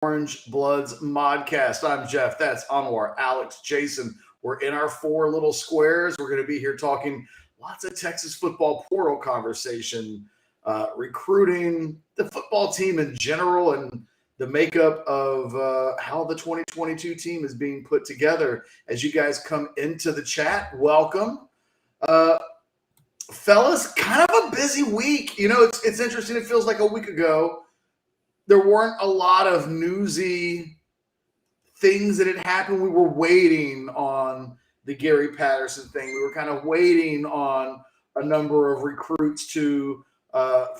Orangebloods Modcast. I'm Geoff. That's Anwar, Alex, Jason. We're in our four little squares. We're going to be here talking lots of Texas football portal conversation, recruiting, the football team in general, and the makeup of how the 2022 team is being put together. As you guys come into the chat, welcome. Fellas, kind of a busy week. You know, it's interesting. It feels like a week ago there weren't a lot of newsy things that had happened. We were waiting on the Gary Patterson thing. We were kind of waiting on a number of recruits to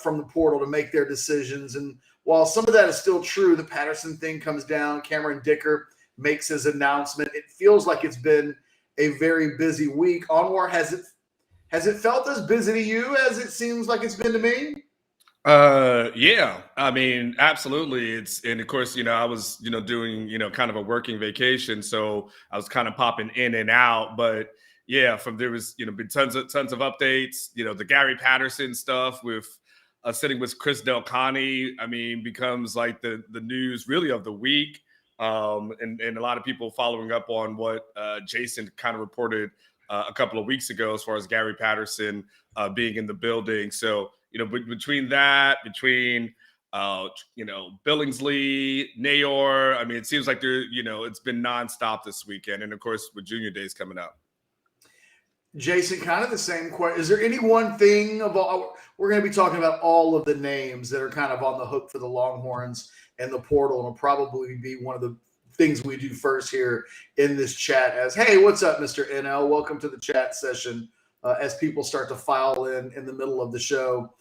from the portal to make their decisions. And while some of that is still true, the Patterson thing comes down. Cameron Dicker makes his announcement. It feels like it's been a very busy week. Anwar, has it felt as busy to you as it seems like it's been to me? Yeah, I mean, absolutely. And of course, I was, doing, kind of a working vacation. So I was kind of popping in and out, but yeah, there was, been tons of updates, the Gary Patterson stuff with sitting with Chris Del Conte, I mean, becomes like the news really of the week. And a lot of people following up on what Jason kind of reported a couple of weeks ago, as far as Gary Patterson being in the building. So, between Billingsley, Neyor, I mean, it seems like it's been nonstop this weekend. And of course, with Junior Days coming up. Jason, kind of the same question. Is there any one thing we're going to be talking about all of the names that are kind of on the hook for the Longhorns and the portal, and it'll probably be one of the things we do first here in this chat as, hey, what's up, Mr. NL? Welcome to the chat session as people start to file in the middle of the show.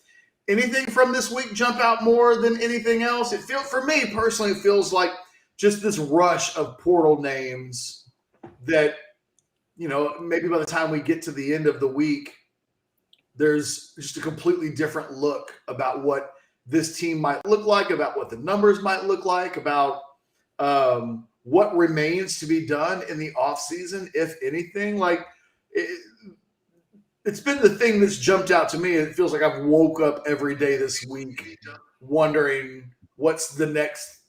Anything from this week jump out more than anything else? For me personally, it feels like just this rush of portal names that, maybe by the time we get to the end of the week, there's just a completely different look about what this team might look like, about what the numbers might look like, about what remains to be done in the offseason, if anything. Like, it's been the thing that's jumped out to me. It feels like I've woke up every day this week wondering what's the next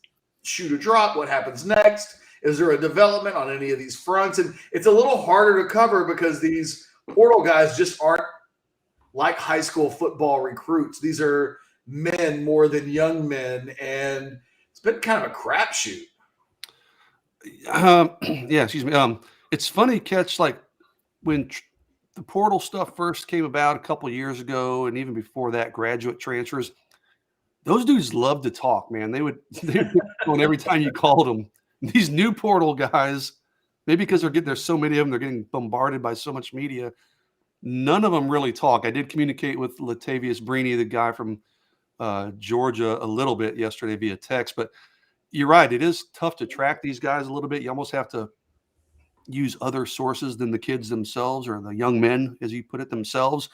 shoe to drop, what happens next. Is there a development on any of these fronts? And it's a little harder to cover because these portal guys just aren't like high school football recruits. These are men more than young men, and it's been kind of a crapshoot. Yeah, excuse me. It's funny, Ketch, like when the portal stuff first came about a couple of years ago, and even before that, graduate transfers, those dudes love to talk, man. They would going every time you called them. These new portal guys, maybe because there's so many of them, they're getting bombarded by so much media. None of them really talk. I did communicate with Latavious Brini, the guy from Georgia, a little bit yesterday via text, but you're right. It is tough to track these guys a little bit. You almost have to use other sources than the kids themselves or the young men, as you put it, themselves.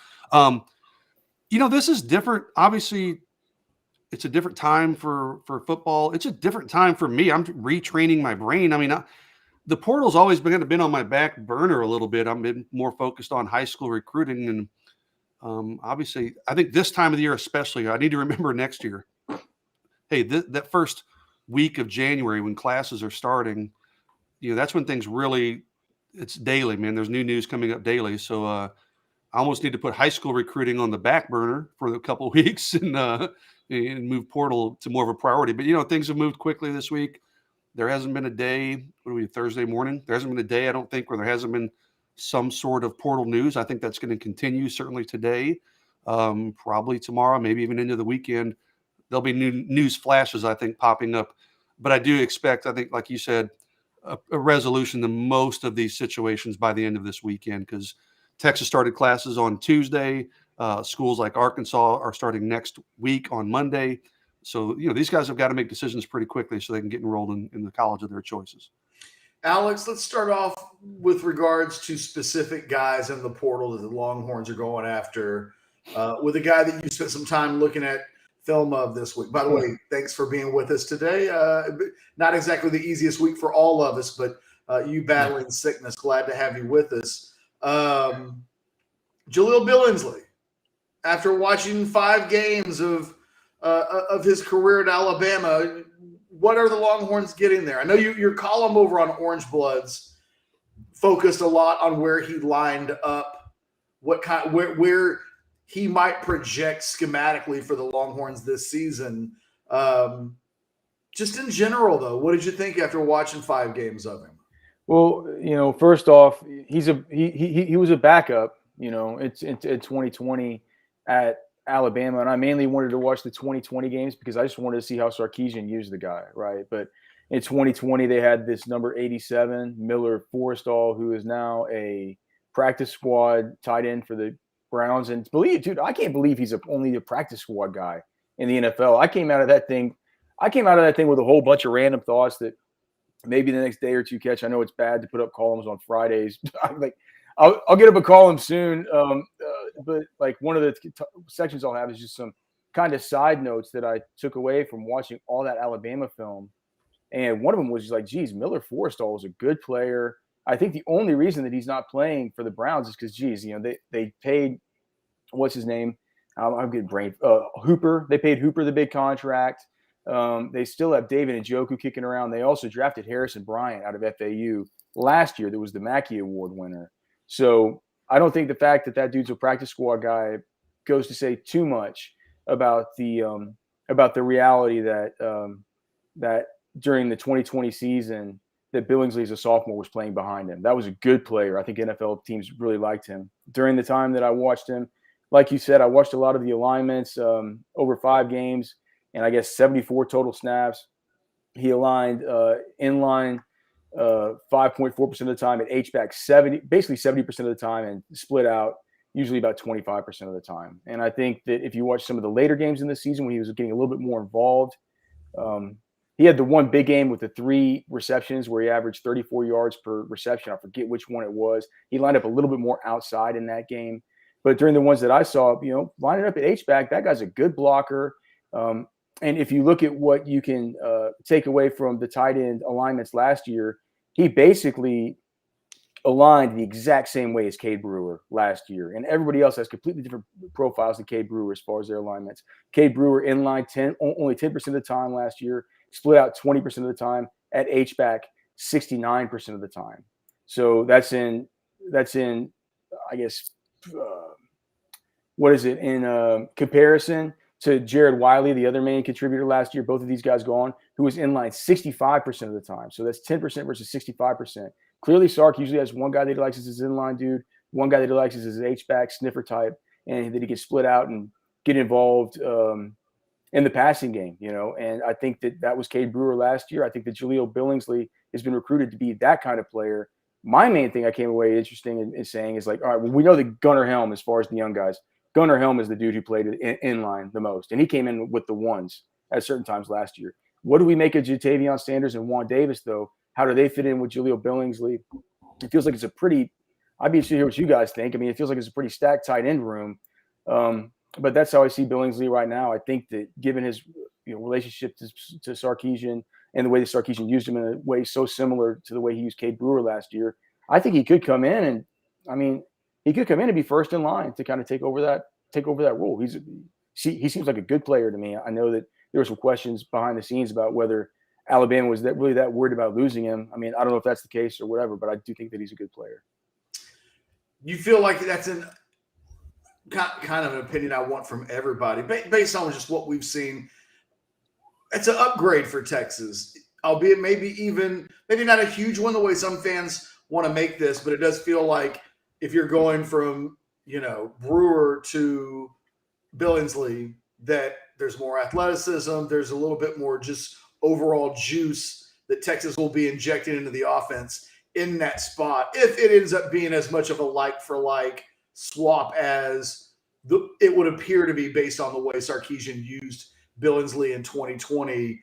This is different. Obviously, it's a different time for football. It's a different time for me. I'm retraining my brain. I mean, the portal's always been on my back burner a little bit. I've been more focused on high school recruiting. And obviously, I think this time of the year especially, I need to remember next year, hey, that first week of January when classes are starting, that's when things really, it's daily, man. There's new news coming up daily. So I almost need to put high school recruiting on the back burner for a couple of weeks and move portal to more of a priority. But, things have moved quickly this week. There hasn't been a day, Thursday morning? There hasn't been a day, I don't think, where there hasn't been some sort of portal news. I think that's going to continue certainly today, probably tomorrow, maybe even into the weekend. There'll be new news flashes, I think, popping up. But I do expect, I think, like you said, a resolution to most of these situations by the end of this weekend, because Texas started classes on Tuesday. Schools like Arkansas are starting next week on Monday. So, these guys have got to make decisions pretty quickly so they can get enrolled in the college of their choices. Alex, let's start off with regards to specific guys in the portal that the Longhorns are going after, with a guy that you spent some time looking at film of this week. By the way, thanks for being with us today. Not exactly the easiest week for all of us, but you battling sickness, glad to have you with us. Jalil Billingsley, after watching 5 games of his career at Alabama, what are the Longhorns getting there? I know your column over on Orangebloods focused a lot on where he lined up, where he might project schematically for the Longhorns this season. Just in general, though, what did you think after watching 5 games of him? Well, first off, he was a backup. It's in 2020 at Alabama, and I mainly wanted to watch the 2020 games because I just wanted to see how Sarkisian used the guy, right? But in 2020, they had this number 87, Miller Forrestall, who is now a practice squad tight end for the Browns. And I can't believe he's only a practice squad guy in the NFL. I came out of that thing with a whole bunch of random thoughts that maybe the next day or two, Catch. I know it's bad to put up columns on Fridays. I'll get up a column soon. But like one of the sections I'll have is just some kind of side notes that I took away from watching all that Alabama film. And one of them was just like, geez, Miller Forrestall was a good player. I think the only reason that he's not playing for the Browns is because, they paid, what's his name? I'm getting brain. Hooper. They paid Hooper the big contract. They still have David Njoku kicking around. They also drafted Harrison Bryant out of FAU last year. That was the Mackey Award winner. So I don't think the fact that dude's a practice squad guy goes to say too much about the reality that during the 2020 season that Billingsley as a sophomore was playing behind him. That was a good player. I think NFL teams really liked him. During the time that I watched him, like you said, I watched a lot of the alignments over 5 games. And I guess 74 total snaps. He aligned inline 5.4% of the time, at H-back 70% of the time, and split out usually about 25% of the time. And I think that if you watch some of the later games in the season when he was getting a little bit more involved, he had the one big game with the 3 receptions where he averaged 34 yards per reception. I forget which one it was. He lined up a little bit more outside in that game. But during the ones that I saw, lining up at H-back, that guy's a good blocker. And if you look at what you can take away from the tight end alignments last year, he basically aligned the exact same way as Cade Brewer last year. And everybody else has completely different profiles than Cade Brewer as far as their alignments. Cade Brewer inline only 10% of the time last year, split out 20% of the time, at H-back 69% of the time. So that's in I guess, in comparison to Jared Wiley, the other main contributor last year, both of these guys gone, who was inline 65% of the time. So that's 10% versus 65%. Clearly, Sark usually has one guy that he likes as his inline dude, one guy that he likes as his H-back sniffer type, and that he can split out and get involved in the passing game, And I think that was Cade Brewer last year. I think that Jalil Billingsley has been recruited to be that kind of player. My main thing I came away interesting in saying is like, all right, well, we know that Gunnar Helm, as far as the young guys, Gunnar Helm is the dude who played in line the most, and he came in with the ones at certain times last year. What do we make of Jatavion Sanders and Juan Davis, though? How do they fit in with Jalil Billingsley? It feels like it's a pretty – I'd be interested to hear what you guys think. I mean, it feels like it's a pretty stacked tight end room. But that's how I see Billingsley right now. I think that given his relationship to Sarkisian and the way that Sarkisian used him in a way so similar to the way he used Cade Brewer last year, I think he could come in he could come in and be first in line to kind of take over that role. He seems like a good player to me. I know that there were some questions behind the scenes about whether Alabama was really that worried about losing him. I mean, I don't know if that's the case or whatever, but I do think that he's a good player. You feel like that's kind of an opinion I want from everybody based on just what we've seen. It's an upgrade for Texas, albeit maybe not a huge one the way some fans want to make this, but it does feel like if you're going from, Brewer to Billingsley, that there's more athleticism. There's a little bit more just overall juice that Texas will be injecting into the offense in that spot. If it ends up being as much of a like for like swap as it would appear to be based on the way Sarkisian used Billingsley in 2020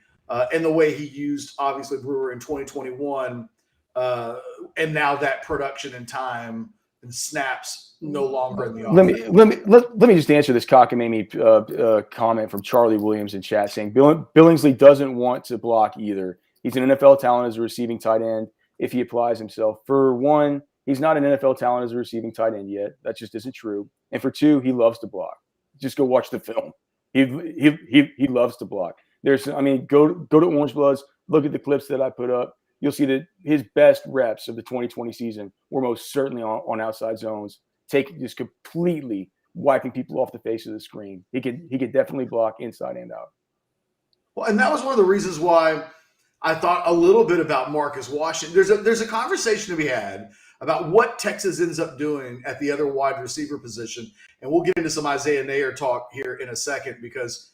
and the way he used, obviously, Brewer in 2021. And now that production and time and snaps no longer in the offense. Let me just answer this cockamamie comment from Charlie Williams in chat saying Billingsley doesn't want to block either. He's an NFL talent as a receiving tight end if he applies himself. For one, he's not an NFL talent as a receiving tight end yet. That just isn't true. And for two, he loves to block. Just go watch the film. He loves to block. Go to Orangebloods, look at the clips that I put up. You'll see that his best reps of the 2020 season were most certainly on outside zones, just completely wiping people off the face of the screen. He could definitely block inside and out. Well, and that was one of the reasons why I thought a little bit about Marcus Washington. There's a conversation to be had about what Texas ends up doing at the other wide receiver position. And we'll get into some Isaiah Neyor talk here in a second because,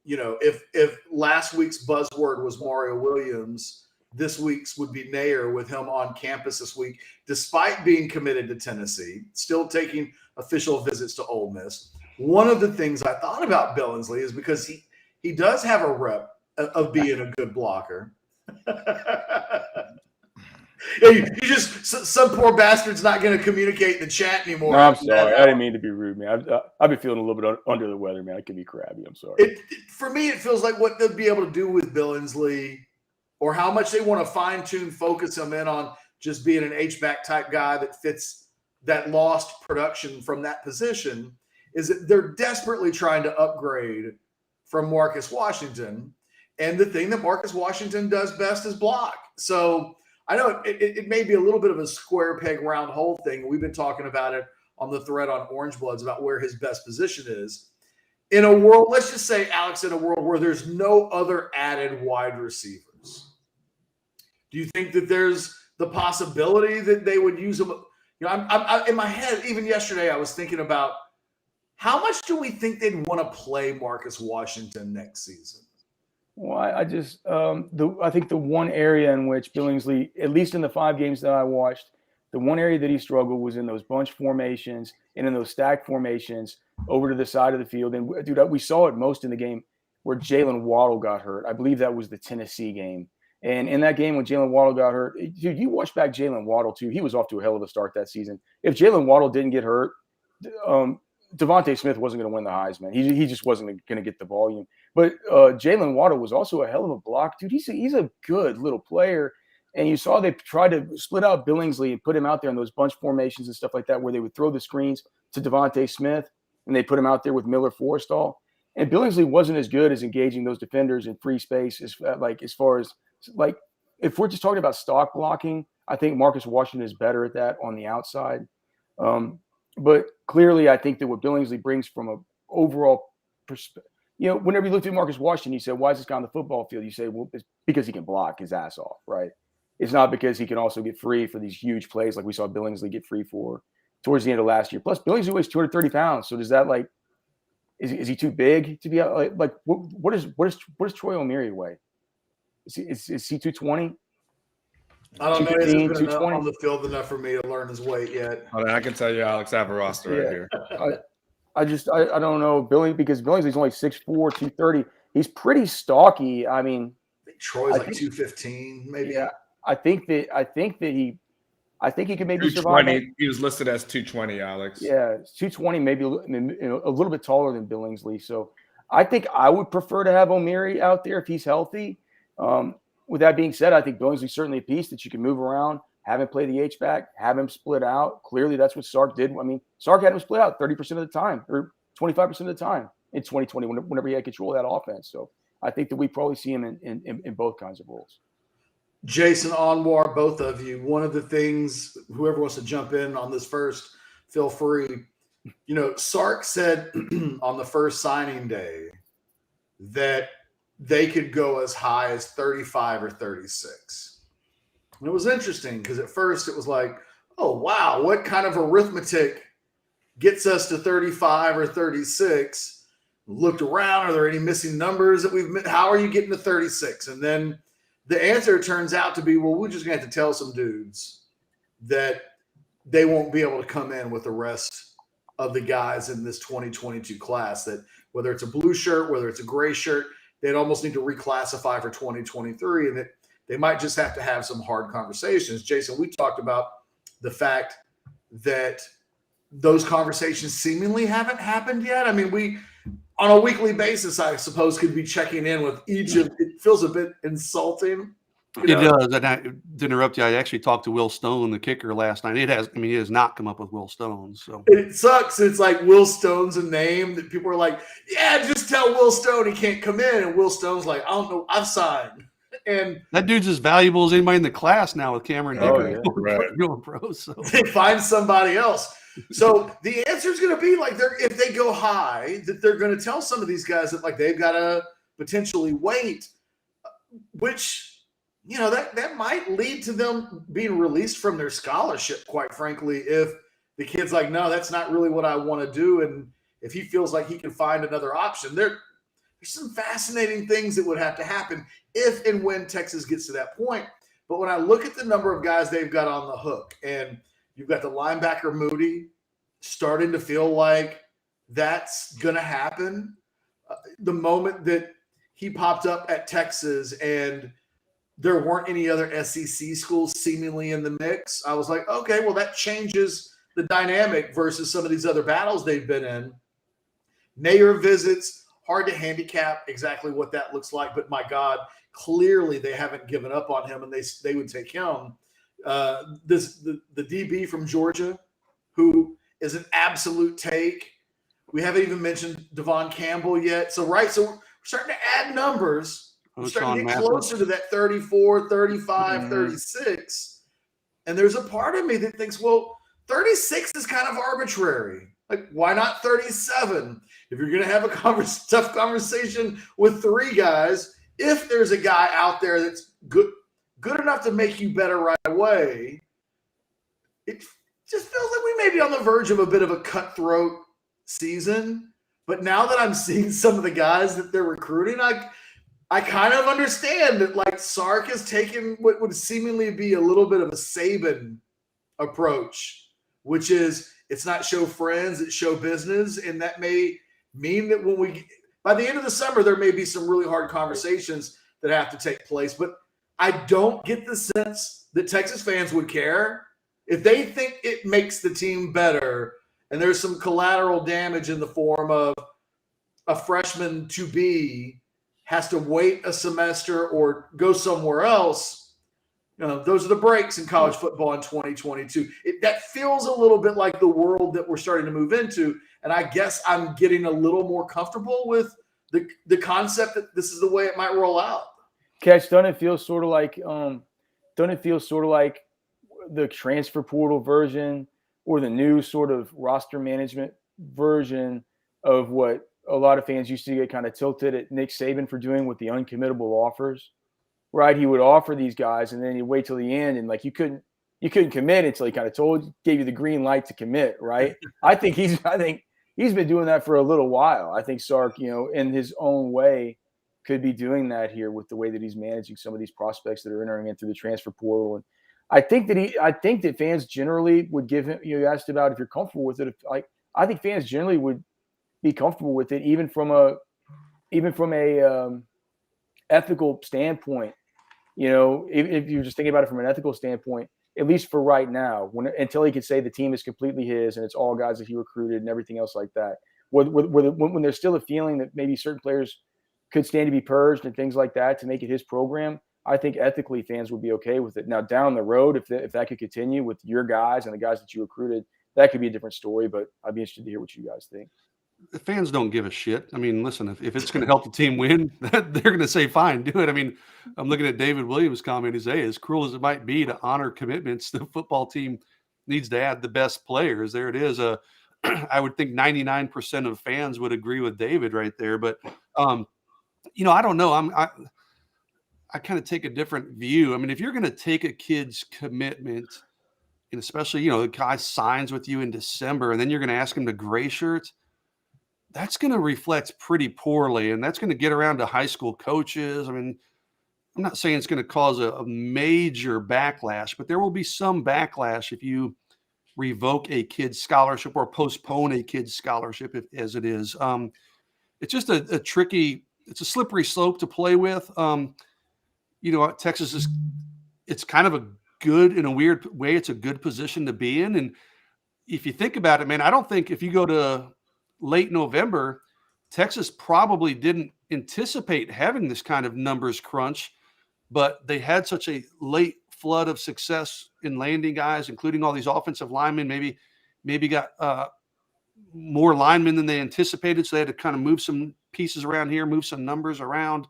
if last week's buzzword was Mario Williams, this week's would be Neyor with him on campus this week, despite being committed to Tennessee, still taking official visits to Ole Miss. One of the things I thought about Billingsley is because he does have a rep of being a good blocker. You just some poor bastard's not going to communicate in the chat anymore. No, I'm sorry. I didn't mean to be rude, man. I've been feeling a little bit under the weather, man. I can be crabby. I'm sorry. For me, it feels like what they'll be able to do with Billingsley or how much they want to fine-tune, focus him in on just being an H-back type guy that fits that lost production from that position is that they're desperately trying to upgrade from Marcus Washington. And the thing that Marcus Washington does best is block. So I know it may be a little bit of a square peg round hole thing. We've been talking about it on the thread on Orangebloods about where his best position is. In a world, let's just say, Alex, in a world where there's no other added wide receivers, do you think that there's the possibility that they would use him? I'm in my head, even yesterday, I was thinking about how much do we think they'd want to play Marcus Washington next season? Well, I think the one area in which Billingsley, at least in the 5 games that I watched, the one area that he struggled was in those bunch formations and in those stack formations over to the side of the field. And dude, we saw it most in the game where Jaylen Waddle got hurt. I believe that was the Tennessee game. And in that game when Jaylen Waddle got hurt, dude, you watch back Jaylen Waddle too. He was off to a hell of a start that season. If Jaylen Waddle didn't get hurt, Devontae Smith wasn't going to win the Heisman. He just wasn't going to get the volume. But Jaylen Waddle was also a hell of a block. Dude, he's a good little player. And you saw they tried to split out Billingsley and put him out there in those bunch formations and stuff like that where they would throw the screens to Devontae Smith and they put him out there with Miller Forrestall. And Billingsley wasn't as good as engaging those defenders in free space as far as if we're just talking about stock blocking, I think Marcus Washington is better at that on the outside. But clearly, I think that what Billingsley brings from an overall perspective, whenever you looked at Marcus Washington, you said, why is this guy on the football field? You say, well, it's because he can block his ass off, right? It's not because he can also get free for these huge plays like we saw Billingsley get free for towards the end of last year. Plus, Billingsley weighs 230 pounds. So does that is he too big to be out? What does Troy O'Meara weigh? Is he 220? I don't know. He hasn't been on the field enough for me to learn his weight yet. I can tell you, Alex, I have a roster right here. I don't know because Billingsley's only 6'4", 230. He's pretty stocky. I mean, Troy's like 215, maybe. Yeah, I think he could maybe survive. He was listed as 220, Alex. Yeah, 220, maybe a little bit taller than Billingsley. So I think I would prefer to have O'Meara out there if he's healthy. With that being said, I think Billingsley's certainly a piece that you can move around, have him play the H-back, have him split out. Clearly, that's what Sark did. I mean, Sark had him split out 30% of the time or 25% of the time in 2020 whenever he had control of that offense. So I think that we probably see him in both kinds of roles. Jason, Anwar, both of you, one of the things, whoever wants to jump in on this first, feel free. Sark said on the first signing day that they could go as high as 35 or 36. And it was interesting because at first it was like, oh, wow, what kind of arithmetic gets us to 35 or 36? Looked around, are there any missing numbers that we've missed? How are you getting to 36? And then the answer turns out to be, well, we're just going to have to tell some dudes that they won't be able to come in with the rest of the guys in this 2022 class, that whether it's a blue shirt, whether it's a gray shirt, they'd almost need to reclassify for 2023, and that they might just have to have some hard conversations. Jason, we talked about the fact that those conversations seemingly haven't happened yet. I mean, we, on a weekly basis, I suppose, could be checking in with each of – it feels a bit insulting It does. And to interrupt you, I actually talked to Will Stone, the kicker, last night. It has not come up with Will Stone. So it sucks. It's like Will Stone's a name that people are like, yeah, just tell Will Stone he can't come in. And Will Stone's like, I don't know, I've signed. And that dude's as valuable as anybody in the class now with Cameron Hickory going pro. So they find somebody else. So the answer is going to be like, if they go high, that they're going to tell some of these guys that like they've got to potentially wait, which, you know, that might lead to them being released from their scholarship, quite frankly, if the kid's like, no, that's not really what I want to do. And if he feels like he can find another option, there's some fascinating things that would have to happen if and when Texas gets to that point. But when I look at the number of guys they've got on the hook, and you've got the linebacker Moody starting to feel like that's going to happen. The moment that he popped up at Texas and there weren't any other SEC schools seemingly in the mix, I was like, okay, well, that changes the dynamic versus some of these other battles they've been in. Neyor visits, hard to handicap exactly what that looks like, but my God, clearly they haven't given up on him, and they would take him. The DB from Georgia, who is an absolute take. We haven't even mentioned Devon Campbell yet. So we're starting to add numbers. We're starting to get closer to that 34, 35, 36. And there's a part of me that thinks, well, 36 is kind of arbitrary. Like, why not 37? If you're going to have a tough conversation with three guys, if there's a guy out there that's good enough to make you better right away, it just feels like we may be on the verge of a bit of a cutthroat season. But now that I'm seeing some of the guys that they're recruiting, I kind of understand that, like, Sark has taken what would seemingly be a little bit of a Saban approach, which is it's not show friends, it's show business. And that may mean that by the end of the summer, there may be some really hard conversations that have to take place. But I don't get the sense that Texas fans would care if they think it makes the team better and there's some collateral damage in the form of a freshman to be has to wait a semester or go somewhere else. You know, those are the breaks in college football in 2022. That feels a little bit like the world that we're starting to move into. And I guess I'm getting a little more comfortable with the concept that this is the way it might roll out. Catch, doesn't it feel sort of like the transfer portal version or the new sort of roster management version of what a lot of fans used to get kind of tilted at Nick Saban for doing with the uncommittable offers, right? He would offer these guys and then he'd wait till the end, and like you couldn't commit until he kind of gave you the green light to commit, right? I think he's been doing that for a little while. I think Sark, you know, in his own way, could be doing that here with the way that he's managing some of these prospects that are entering in through the transfer portal. And I think that fans generally would give him, you asked about if you're comfortable with it. I think fans generally would be comfortable with it, even from a ethical standpoint. You know, if you're just thinking about it from an ethical standpoint, at least for right now, until he could say the team is completely his and it's all guys that he recruited and everything else like that. When there's still a feeling that maybe certain players could stand to be purged and things like that to make it his program, I think ethically fans would be okay with it. Now down the road, if that could continue with your guys and the guys that you recruited, that could be a different story. But I'd be interested to hear what you guys think. The fans don't give a shit. I mean, listen, if it's going to help the team win, they're going to say, fine, do it. I mean, I'm looking at David Williams' comment. He's, hey, as cruel as it might be to honor commitments, the football team needs to add the best players. There it is. I would think 99% of fans would agree with David right there. But, you know, I don't know. I kind of take a different view. I mean, if you're going to take a kid's commitment, and especially, you know, the guy signs with you in December, and then you're going to ask him to gray shirt, that's going to reflect pretty poorly, and that's going to get around to high school coaches. I mean, I'm not saying it's going to cause a major backlash, but there will be some backlash if you revoke a kid's scholarship or postpone a kid's scholarship, as it is. It's just a tricky, it's a slippery slope to play with. You know, Texas it's kind of a good, in a weird way, it's a good position to be in. And if you think about it, man, I don't think if you go to late November, Texas probably didn't anticipate having this kind of numbers crunch, but they had such a late flood of success in landing guys, including all these offensive linemen, maybe got more linemen than they anticipated. So they had to kind of move some pieces around here, move some numbers around.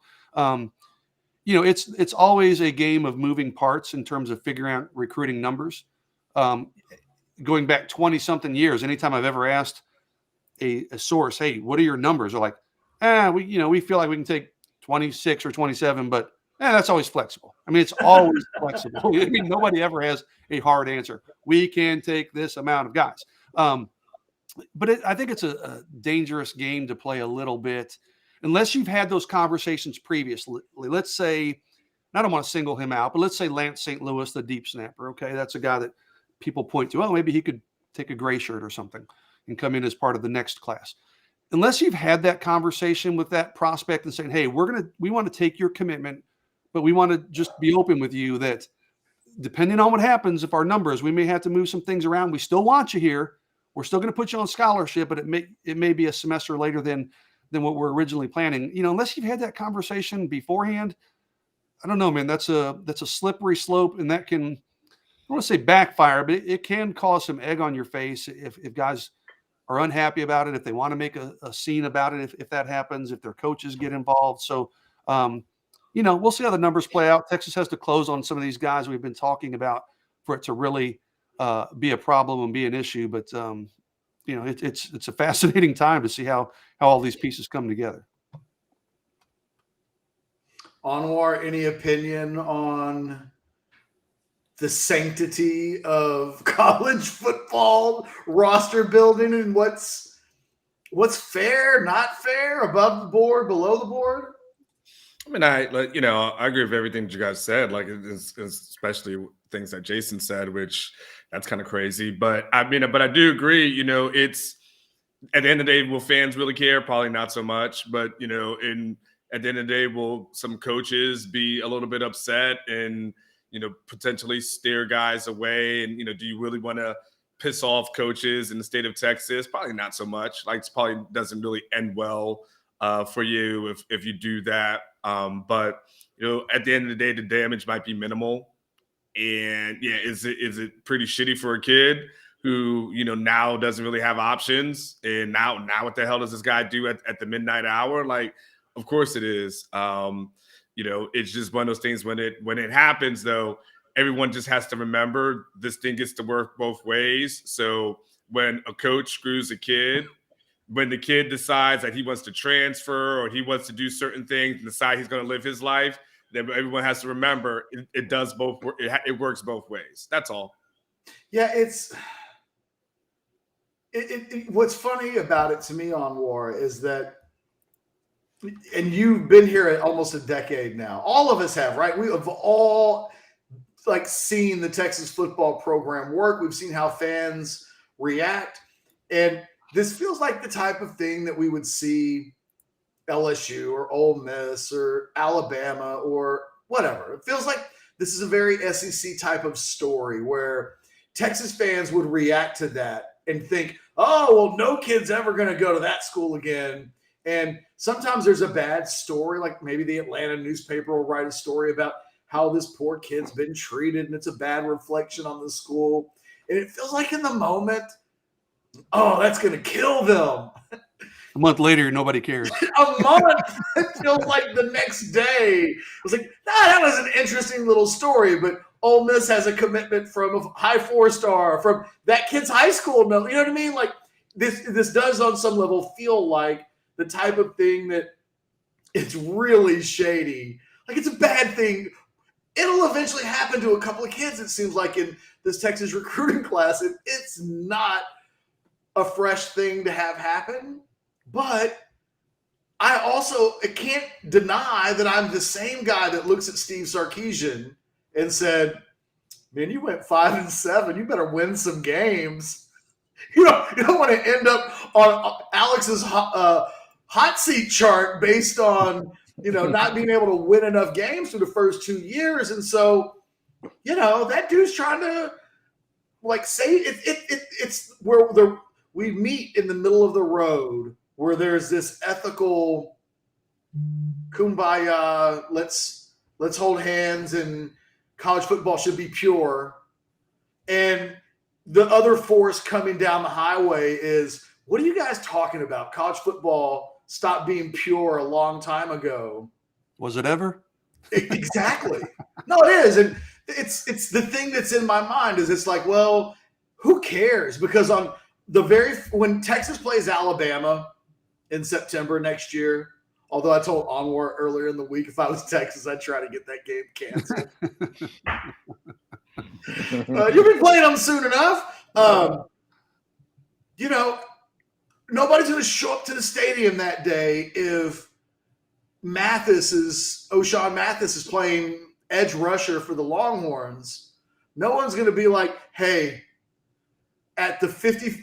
It's always a game of moving parts in terms of figuring out recruiting numbers. Going back 20 something years, anytime I've ever asked a source, hey, what are your numbers? They're like, we feel like we can take 26 or 27, but that's always flexible. I mean, it's always flexible. I mean, nobody ever has a hard answer. We can take this amount of guys. But I think it's a dangerous game to play a little bit unless you've had those conversations previously. Let's say, and I don't want to single him out, but let's say Lance St. Louis, the deep snapper. Okay, that's a guy that people point to. Oh, maybe he could take a gray shirt or something and come in as part of the next class. Unless you've had that conversation with that prospect and saying, hey, we want to take your commitment, but we want to just be open with you that depending on what happens, if our numbers, we may have to move some things around. We still want you here. We're still going to put you on scholarship, but it may be a semester later than what we're originally planning. Unless you've had that conversation beforehand, I don't know, man. That's a slippery slope, and that can, I don't want to say backfire, but it can cause some egg on your face if guys are unhappy about it, if they want to make a scene about it, if that happens, if their coaches get involved. So, we'll see how the numbers play out. Texas has to close on some of these guys we've been talking about for it to really be a problem and be an issue. But, it's a fascinating time to see how all these pieces come together. Anwar, any opinion on the sanctity of college football roster building and what's fair, not fair, above the board, below the board? I mean, I agree with everything you guys said, like especially things that Jason said, which that's kind of crazy. But I do agree, it's at the end of the day, will fans really care? Probably not so much. But, at the end of the day, will some coaches be a little bit upset and, potentially steer guys away? And, do you really want to piss off coaches in the state of Texas? Probably not so much. Like, it probably doesn't really end well for you if you do that. But, at the end of the day, the damage might be minimal. And yeah, is it pretty shitty for a kid who, now doesn't really have options? And now what the hell does this guy do at the midnight hour? Like, of course it is. It's just one of those things when it happens, though, everyone just has to remember this thing gets to work both ways. So when a coach screws a kid, when the kid decides that he wants to transfer or he wants to do certain things and decide he's going to live his life, then everyone has to remember it does both. It works both ways. That's all. Yeah, what's funny about it to me, Anwar, is that, and you've been here almost a decade now. All of us have, right? We have all seen the Texas football program work. We've seen how fans react, and this feels like the type of thing that we would see LSU or Ole Miss or Alabama or whatever. It feels like this is a very SEC type of story where Texas fans would react to that and think, oh, well, no kid's ever going to go to that school again. And sometimes there's a bad story, like maybe the Atlanta newspaper will write a story about how this poor kid's been treated and it's a bad reflection on the school. And it feels like in the moment, oh, that's going to kill them. A month later, nobody cares. A month, it feels like the next day. It was like, that was an interesting little story, but Ole Miss has a commitment from a high 4-star from that kid's high school. You know what I mean? Like this does on some level feel like the type of thing that it's really shady. Like it's a bad thing. It'll eventually happen to a couple of kids, it seems like, in this Texas recruiting class. It's not a fresh thing to have happen. But I can't deny that I'm the same guy that looks at Steve Sarkisian and said, man, you went 5-7. You better win some games. You don't want to end up on Alex's hot seat chart based on, not being able to win enough games through the first 2 years. And so, that dude's trying to say it's where we meet in the middle of the road where there's this ethical kumbaya, let's let's hold hands and college football should be pure. And the other force coming down the highway is, what are you guys talking about? College football stopped being pure a long time ago. Was it ever? Exactly. No, it is. And it's the thing that's in my mind is it's like, well, who cares? Because on when Texas plays Alabama in September next year, although I told Anwar earlier in the week, if I was Texas, I'd try to get that game canceled. You'll be playing them soon enough. Nobody's going to show up to the stadium that day if O'Shawn Mathis is playing edge rusher for the Longhorns. No one's going to be like, hey, at the 50,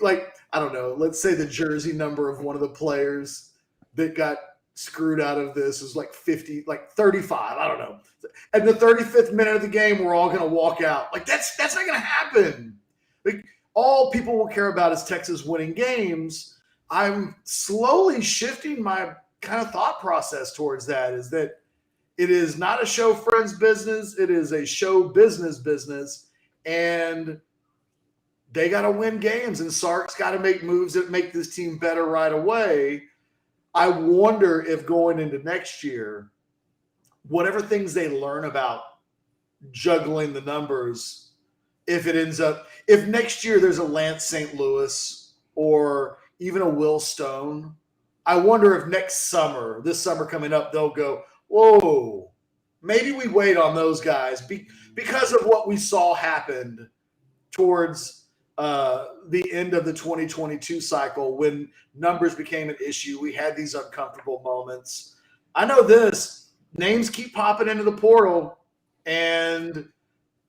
I don't know, let's say the jersey number of one of the players that got screwed out of this is 50, 35. I don't know. At the 35th minute of the game, we're all going to walk out. That's not going to happen. All people will care about is Texas winning games. I'm slowly shifting my kind of thought process towards that, is that it is not a show friends business. It is a show business. And they got to win games, and Sark's got to make moves that make this team better right away. I wonder if going into next year, whatever things they learn about juggling the numbers, if next year there's a Lance St. Louis or even a Will Stone, I wonder if this summer coming up, they'll go, whoa, maybe we wait on those guys because of what we saw happen towards the end of the 2022 cycle when numbers became an issue. We had these uncomfortable moments. I know names keep popping into the portal, and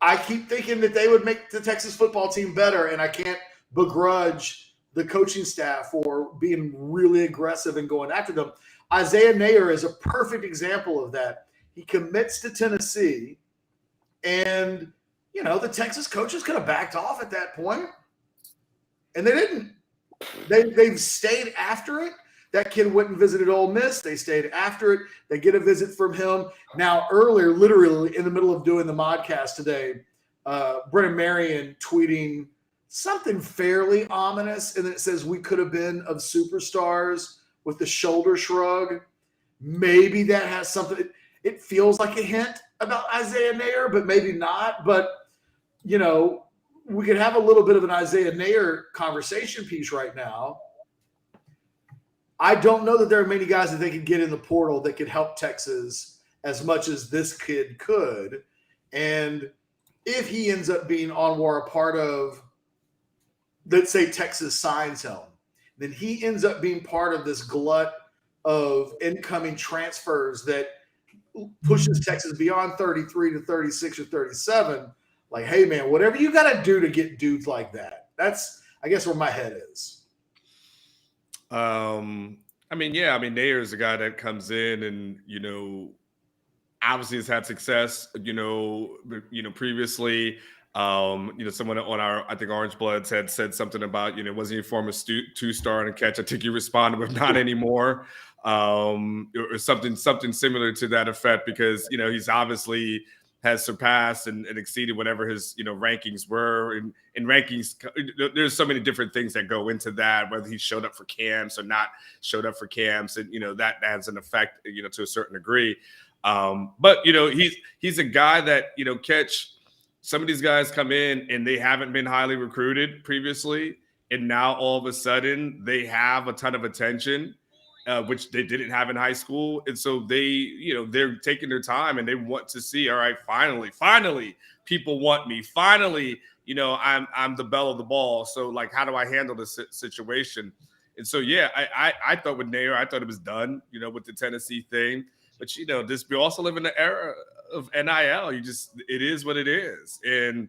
I keep thinking that they would make the Texas football team better, and I can't begrudge the coaching staff for being really aggressive and going after them. Isaiah Neyor is a perfect example of that. He commits to Tennessee, and the Texas coaches could have backed off at that point, and they didn't. They've stayed after it. That kid went and visited Ole Miss. They stayed after it. They get a visit from him. Now, earlier, literally in the middle of doing the Modcast today, Brennan Marion tweeting something fairly ominous, and it says we could have been of superstars with the shoulder shrug. Maybe that has something. It feels like a hint about Isaiah Neyor, but maybe not. But, we could have a little bit of an Isaiah Neyor conversation piece right now. I don't know that there are many guys that they could get in the portal that could help Texas as much as this kid could. And if he ends up being Anwar a part of, let's say Texas signs him, then he ends up being part of this glut of incoming transfers that pushes Texas beyond 33 to 36 or 37. Like, hey, man, whatever you got to do to get dudes like that. That's, I guess, where my head is. Neyor is a guy that comes in and, obviously has had success, previously. Someone on I think Orangebloods had said something about, wasn't he a former two-star in a catch? I think you responded with not anymore, or something similar to that effect, because, he's obviously has surpassed and exceeded whatever his, rankings were. And in rankings, there's so many different things that go into that, whether he showed up for camps or not showed up for camps. And, that has an effect, to a certain degree. But he's a guy that, Ketch, some of these guys come in and they haven't been highly recruited previously. And now all of a sudden they have a ton of attention, which they didn't have in high school. And so they're taking their time and they want to see, all right, finally, people want me. Finally, I'm the belle of the ball. So how do I handle this situation? And so, yeah, I thought with Neyor, I thought it was done, with the Tennessee thing. But, we also live in the era of NIL. It is what it is. And,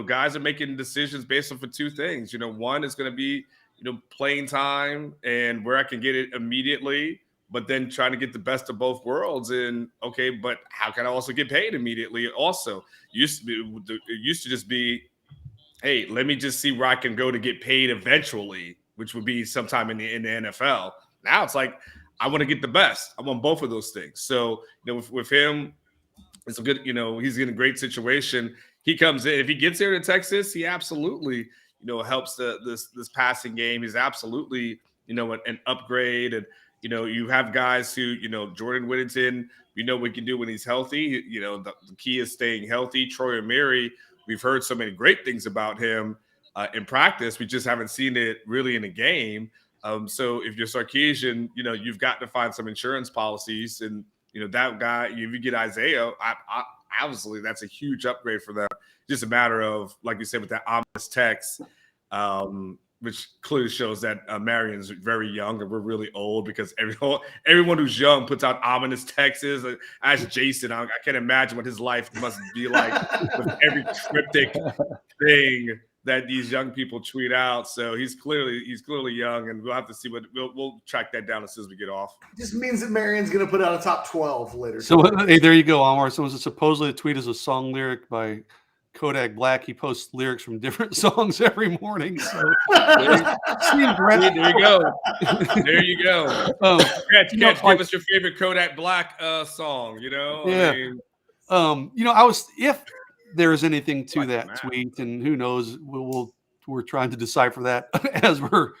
guys are making decisions based on two things. One is going to be, playing time and where I can get it immediately, but then trying to get the best of both worlds. And okay, but how can I also get paid immediately? Also, it used to just be, hey, let me just see where I can go to get paid eventually, which would be sometime in the NFL. Now it's like, I want to get the best. I want both of those things. So, with him, it's a good, he's in a great situation. He comes in, if he gets here to Texas, he absolutely, helps this passing game. He's absolutely, an upgrade. And, you have guys who, Jordan Whittington, we can do when he's healthy. The key is staying healthy. Troy Amiri, we've heard so many great things about him in practice. We just haven't seen it really in a game. So if you're Sarkisian, you've got to find some insurance policies. And, that guy, if you get Isaiah, obviously that's a huge upgrade for them. Just a matter of, like you said, with that ominous text, which clearly shows that Marion's very young and we're really old, because everyone who's young puts out ominous texts. As Jason, I can't imagine what his life must be like with every cryptic thing that these young people tweet out. So he's clearly young, and we'll have to see we'll track that down as soon as we get off. It just means that Marion's going to put out a top 12 later. So hey, there you go, Anwar. So supposedly a tweet is a song lyric by Kodak Black. He posts lyrics from different songs every morning. So there you go. There you go. Catch, give us your favorite Kodak Black song. Yeah. If there is anything to that tweet, and who knows, we're trying to decipher that as we're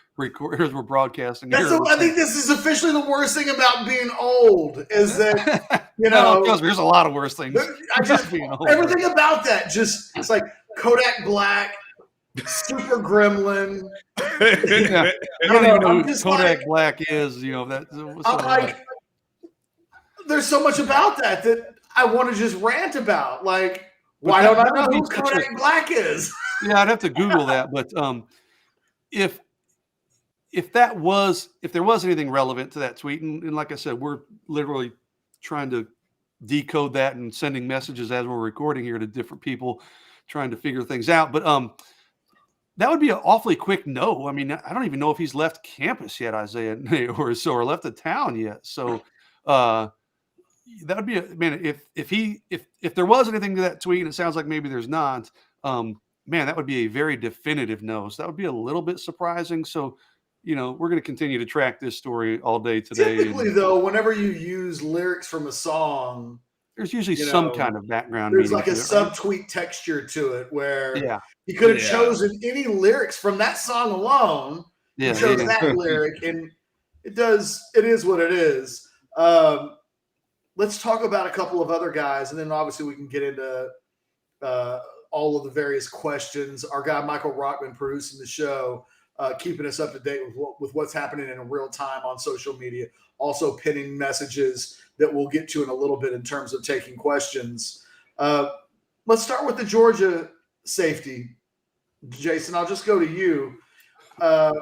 broadcasting. I think this is officially the worst thing about being old is that there's a lot of worse things. Being old. Everything about that it's like Kodak Black, Super Gremlin. I don't even know who Kodak Black is. There's so much about that I want to just rant about. Like, why don't I know who Kodak Black is? Yeah, I'd have to Google that. But if there was anything relevant to that tweet, and like I said, we're literally trying to decode that and sending messages as we're recording here to different people, trying to figure things out. But that would be an awfully quick no. I mean, I don't even know if he's left campus yet, Isaiah Neyor, or left the town yet. So that would be if there was anything to that tweet, and it sounds like maybe there's not. That would be a very definitive no. So that would be a little bit surprising. So, we're going to continue to track this story all day today. Typically, though, whenever you use lyrics from a song, there's usually some kind of background. There's like a subtweet texture to it where he could have chosen any lyrics from that song alone. Yeah, he chose that lyric, and it is what it is. Let's talk about a couple of other guys, and then obviously we can get into all of the various questions. Our guy Michael Rockman producing the show, keeping us up to date with what's happening in real time on social media, also pinning messages that we'll get to in a little bit in terms of taking questions. Let's start with the Georgia safety. Jason, I'll just go to you.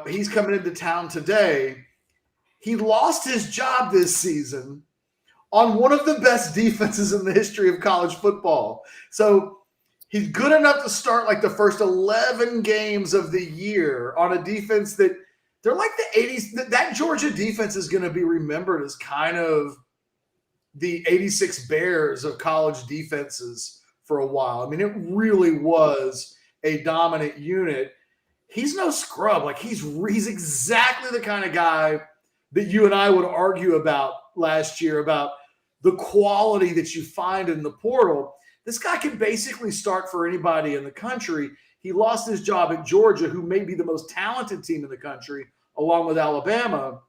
He's coming into town today. He lost his job this season on one of the best defenses in the history of college football. So he's good enough to start like the first 11 games of the year on a defense that they're like the 80s. That Georgia defense is going to be remembered as kind of the 86 Bears of college defenses for a while. I mean, it really was a dominant unit. He's no scrub. Like he's exactly the kind of guy that you and I would argue about last year about the quality that you find in the portal. This guy can basically start for anybody in the country. He lost his job at Georgia, who may be the most talented team in the country, along with Alabama.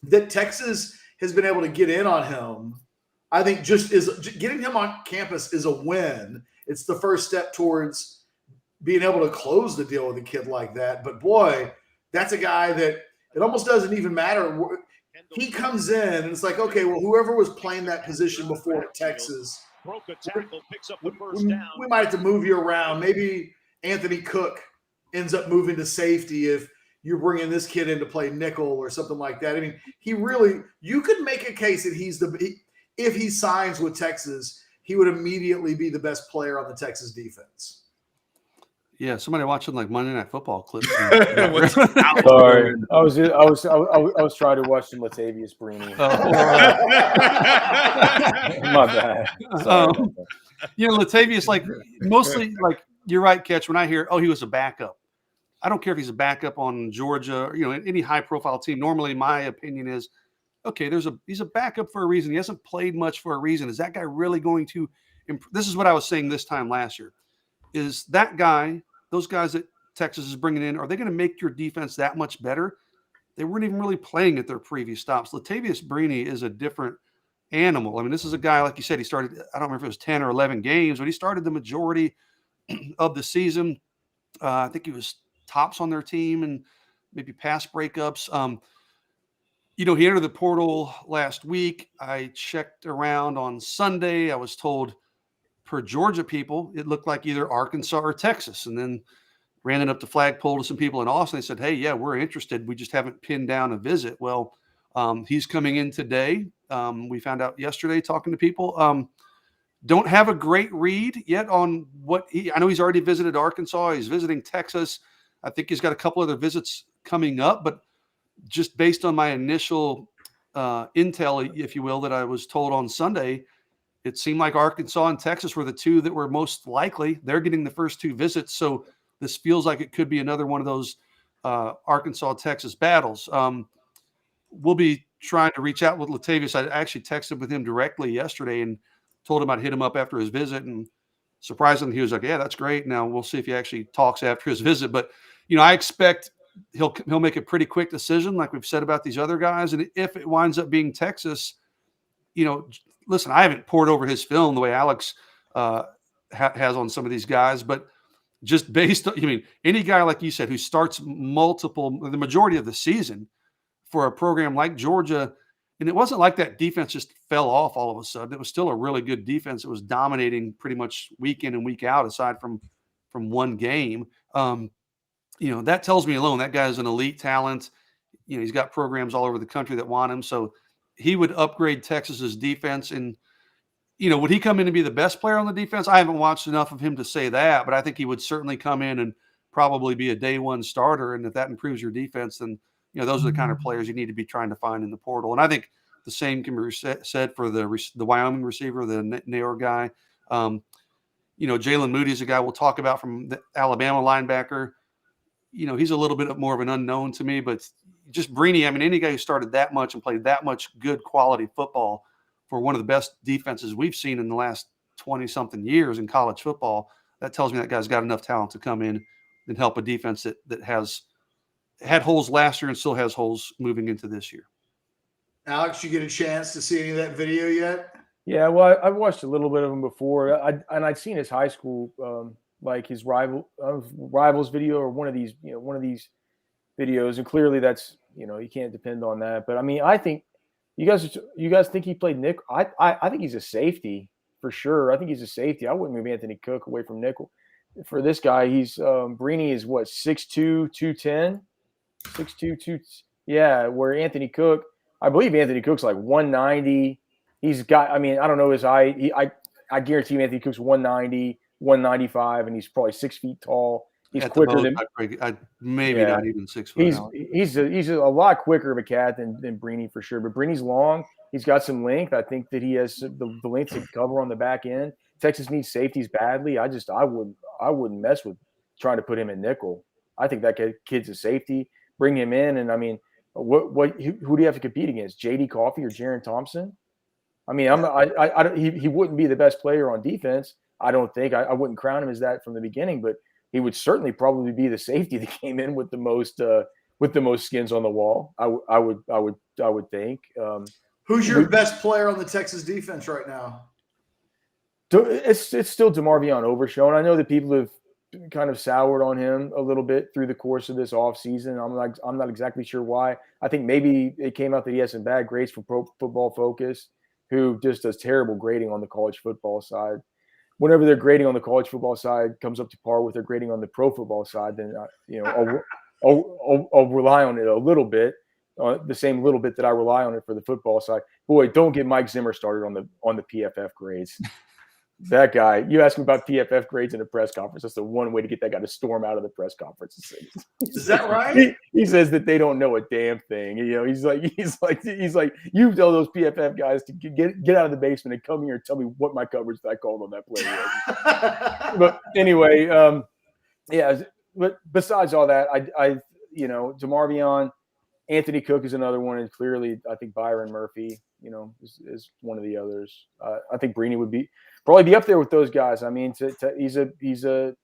That Texas has been able to get in on him, I think getting him on campus is a win. It's the first step towards being able to close the deal with a kid like that. But boy, that's a guy that it almost doesn't even matter. He comes in and it's like, okay, well, whoever was playing that position before at Texas, we might have to move you around. Maybe Anthony Cook ends up moving to safety if you're bringing this kid in to play nickel or something like that. I mean, you could make a case that if he signs with Texas, he would immediately be the best player on the Texas defense. Yeah, somebody watching like Monday Night Football clips. Sorry, I was trying to watch some Latavious Brini. My bad. Latavious, like mostly, like you're right, Ketch. When I hear, he was a backup, I don't care if he's a backup on Georgia, or, any high-profile team. Normally, my opinion is, okay, he's a backup for a reason. He hasn't played much for a reason. Is that guy really going to this is what I was saying this time last year, is that guy, those guys that Texas is bringing in, are they going to make your defense that much better? They weren't even really playing at their previous stops. Latavious Brini is a different animal. I mean, this is a guy, like you said, he started, I don't remember if it was 10 or 11 games, but he started the majority of the season. I think he was tops on their team and maybe pass breakups. He entered the portal last week. I checked around on Sunday. I was told, per Georgia people, it looked like either Arkansas or Texas. And then ran it up the flagpole to some people in Austin. They said, hey, yeah, we're interested. We just haven't pinned down a visit. Well, he's coming in today. We found out yesterday talking to people. Don't have a great read yet on I know he's already visited Arkansas. He's visiting Texas. I think he's got a couple other visits coming up, but just based on my initial intel, if you will, that I was told on Sunday, it seemed like Arkansas and Texas were the two that were most likely. They're getting the first two visits. So this feels like it could be another one of those Arkansas-Texas battles. We'll be trying to reach out with Latavius. I actually texted with him directly yesterday and told him I'd hit him up after his visit. And surprisingly, he was like, yeah, that's great. Now we'll see if he actually talks after his visit. But, I expect he'll make a pretty quick decision like we've said about these other guys. And if it winds up being Texas, listen, I haven't poured over his film the way Alex has on some of these guys, but just based on, any guy, like you said, who starts the majority of the season for a program like Georgia, and it wasn't like that defense just fell off all of a sudden. It was still a really good defense. It was dominating pretty much week in and week out, aside from one game. That tells me alone that guy is an elite talent. He's got programs all over the country that want him. So he would upgrade Texas's defense. And would he come in and be the best player on the defense? I haven't watched enough of him to say that, but I think he would certainly come in and probably be a day one starter. And if that improves your defense, then, those are the kind of players you need to be trying to find in the portal. And I think the same can be said for the Wyoming receiver, the Neyor guy. Jaylen Moody is a guy we'll talk about from the Alabama linebacker. He's a little bit more of an unknown to me, but just Brini, any guy who started that much and played that much good quality football for one of the best defenses we've seen in the last 20-something years in college football, that tells me that guy's got enough talent to come in and help a defense that has had holes last year and still has holes moving into this year. Alex, you get a chance to see any of that video yet? Yeah, well, I've watched a little bit of him before. I'd seen his high school, like his rivals video or one of these videos, and clearly that's you can't depend on that. But I think you guys think he played nickel? I think he's a safety for sure. I think he's a safety. I wouldn't move Anthony Cook away from nickel. For this guy, he's Brini is what 6'2", 210, 6'2", yeah. Where Anthony Cook, I believe Anthony Cook's like 190. He's got. I don't know his height. I guarantee you Anthony Cook's 190, 195, and he's probably 6 feet tall. He's quicker than not even 6 foot. He's a lot quicker of a cat than Brini for sure. But Brini's long. He's got some length. I think that he has the length to cover on the back end. Texas needs safeties badly. I wouldn't mess with trying to put him in nickel. I think that kid's a safety. Bring him in, and who do you have to compete against? J.D. Coffey or Jaron Thompson? He wouldn't be the best player on defense. I don't think. I wouldn't crown him as that from the beginning, but he would certainly probably be the safety that came in with the most skins on the wall. I would think. Who's your best player on the Texas defense right now? It's still DeMarvion Overshown. I know that people have kind of soured on him a little bit through the course of this offseason. I'm not exactly sure why. I think maybe it came out that he has some bad grades from Pro Football Focus, who just does terrible grading on the college football side. Whenever their grading on the college football side comes up to par with their grading on the pro football side, then I'll rely on it a little bit, the same little bit that I rely on it for the football side. Boy, don't get Mike Zimmer started on the PFF grades. That guy, you ask him about PFF grades in a press conference. That's the one way to get that guy to storm out of the press conference. Is that right? He says that they don't know a damn thing. He's like, you tell those PFF guys to get out of the basement and come here and tell me what my coverage that I called on that play was. But anyway, yeah. But besides all that, DeMarvion, Anthony Cook is another one, and clearly I think Byron Murphy, is one of the others. I think Brini probably be up there with those guys. I mean, he's a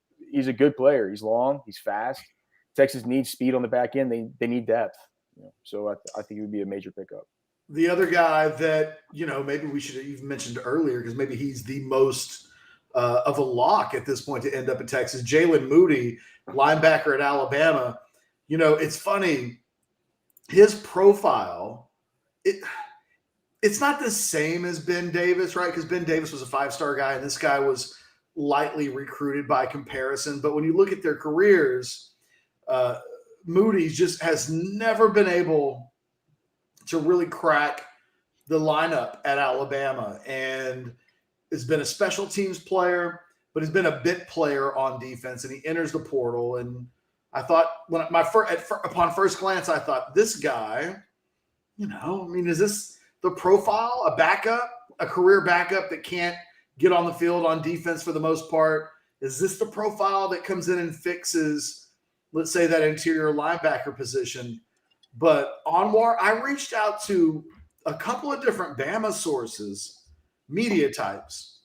good player. He's long. He's fast. Texas needs speed on the back end. They need depth. So I think it would be a major pickup. The other guy that, maybe we should have even mentioned earlier, because maybe he's the most of a lock at this point to end up in Texas, Jaylen Moody, linebacker at Alabama. It's funny. His profile, it's not the same as Ben Davis, right? Because Ben Davis was a 5-star guy, and this guy was lightly recruited by comparison. But when you look at their careers, Moody just has never been able to really crack the lineup at Alabama, and has been a special teams player, but has been a bit player on defense, and he enters the portal. And I thought upon first glance, I thought, this guy, is this the profile, a backup, a career backup that can't get on the field on defense for the most part? Is this the profile that comes in and fixes, let's say, that interior linebacker position? But Anwar, I reached out to a couple of different Bama sources, media types,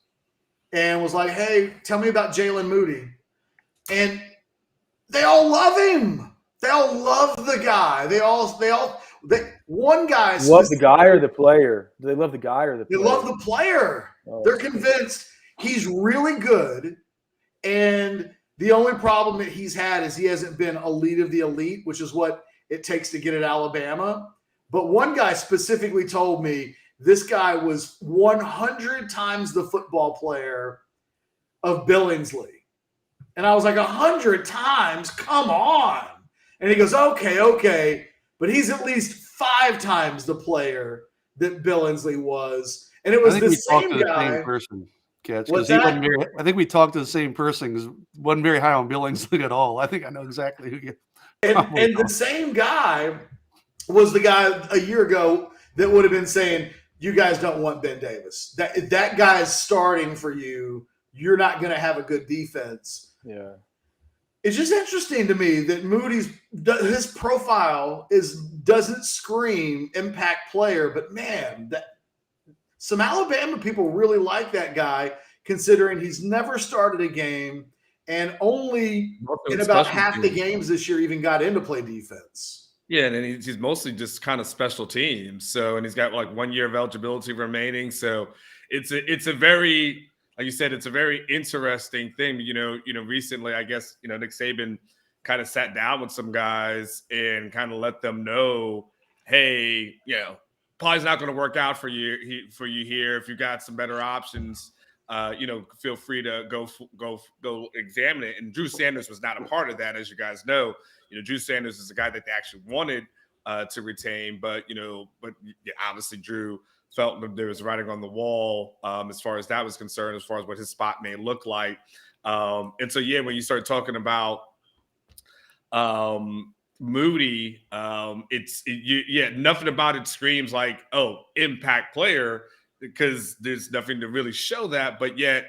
and was like, hey, tell me about Jaylen Moody. And they all love him. They all love the guy. One guy love the guy or the player. Do they love the guy or the player? They love the player. Oh, they're convinced he's really good. And the only problem that he's had is he hasn't been elite of the elite, which is what it takes to get at Alabama. But one guy specifically told me this guy was 100 times the football player of Billingsley. And I was like, 100 times? Come on. And he goes, okay. But he's at least 5 times the player that Billingsley was. And it was the same guy. Same person, Ketch, I think we talked to the same person, because wasn't very high on Billingsley at all. I think I know exactly who you. And the same guy was the guy a year ago that would have been saying, you guys don't want Ben Davis. That guy's starting for you. You're not going to have a good defense. Yeah. It's just interesting to me that his profile doesn't scream impact player, but man, some Alabama people really like that guy, considering he's never started a game and only in about half the games this year even got into play defense. Yeah, and he's mostly just kind of special teams. So, and he's got like 1 year of eligibility remaining. So it's a very, like you said, it's a very interesting thing. Recently, I guess, Nick Saban kind of sat down with some guys and kind of let them know, hey, probably not going to work out for you here. If you got some better options, feel free to go examine it. And Drew Sanders was not a part of that, as you guys know. Drew Sanders is a guy that they actually wanted to retain, but obviously Drew felt that there was writing on the wall as far as that was concerned, as far as what his spot may look like. And so, when you start talking about Moody, nothing about it screams like, oh, impact player, because there's nothing to really show that. But yet,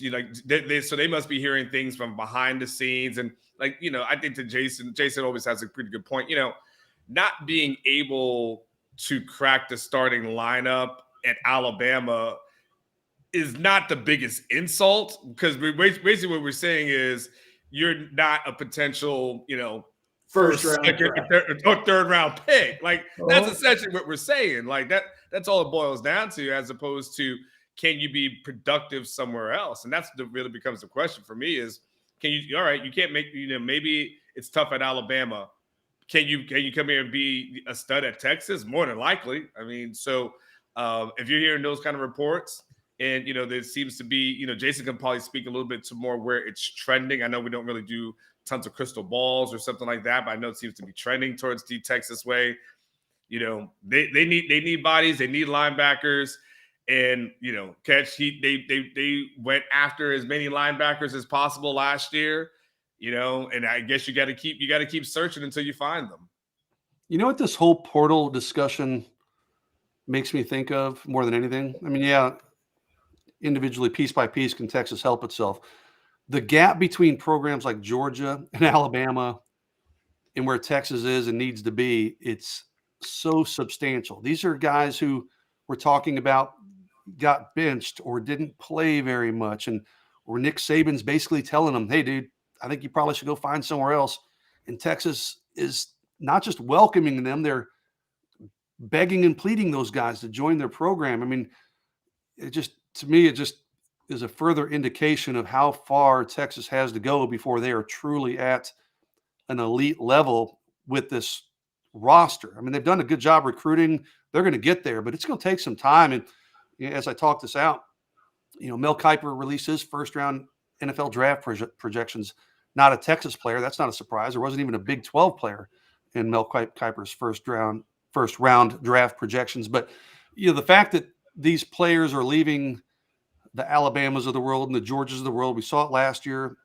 they must be hearing things from behind the scenes. And I think that Jason always has a pretty good point. Not being able to crack the starting lineup at Alabama is not the biggest insult, because basically what we're saying is you're not a potential, first round or third round pick. That's essentially what we're saying. That's all it boils down to, as opposed to, can you be productive somewhere else? And that's really becomes the question for me is, you can't make, maybe it's tough at Alabama. Can you come here and be a stud at Texas? More than likely. I mean, so if you're hearing those kind of reports, and there seems to be, Jason can probably speak a little bit to more where it's trending. I know we don't really do tons of crystal balls or something like that, but I know it seems to be trending towards the Texas way. They need bodies, they need linebackers, and Ketch, they went after as many linebackers as possible last year. And I guess you got to keep searching until you find them. You know what this whole portal discussion makes me think of more than anything? I mean, individually, piece by piece, can Texas help itself? The gap between programs like Georgia and Alabama and where Texas is and needs to be, it's so substantial. These are guys who we're talking about got benched or didn't play very much, and or Nick Saban's basically telling them, hey, dude, I think you probably should go find somewhere else. And Texas is not just welcoming them, they're begging and pleading those guys to join their program. I mean, to me, it just is a further indication of how far Texas has to go before they are truly at an elite level with this roster. I mean, they've done a good job recruiting. They're going to get there, but it's going to take some time. And as I talk this out, Mel Kiper released his first-round NFL draft projections. Not a Texas player. That's not a surprise. There wasn't even a Big 12 player in Mel Kiper's first round draft projections. But the fact that these players are leaving the Alabamas of the world and the Georgias of the world, we saw it last year.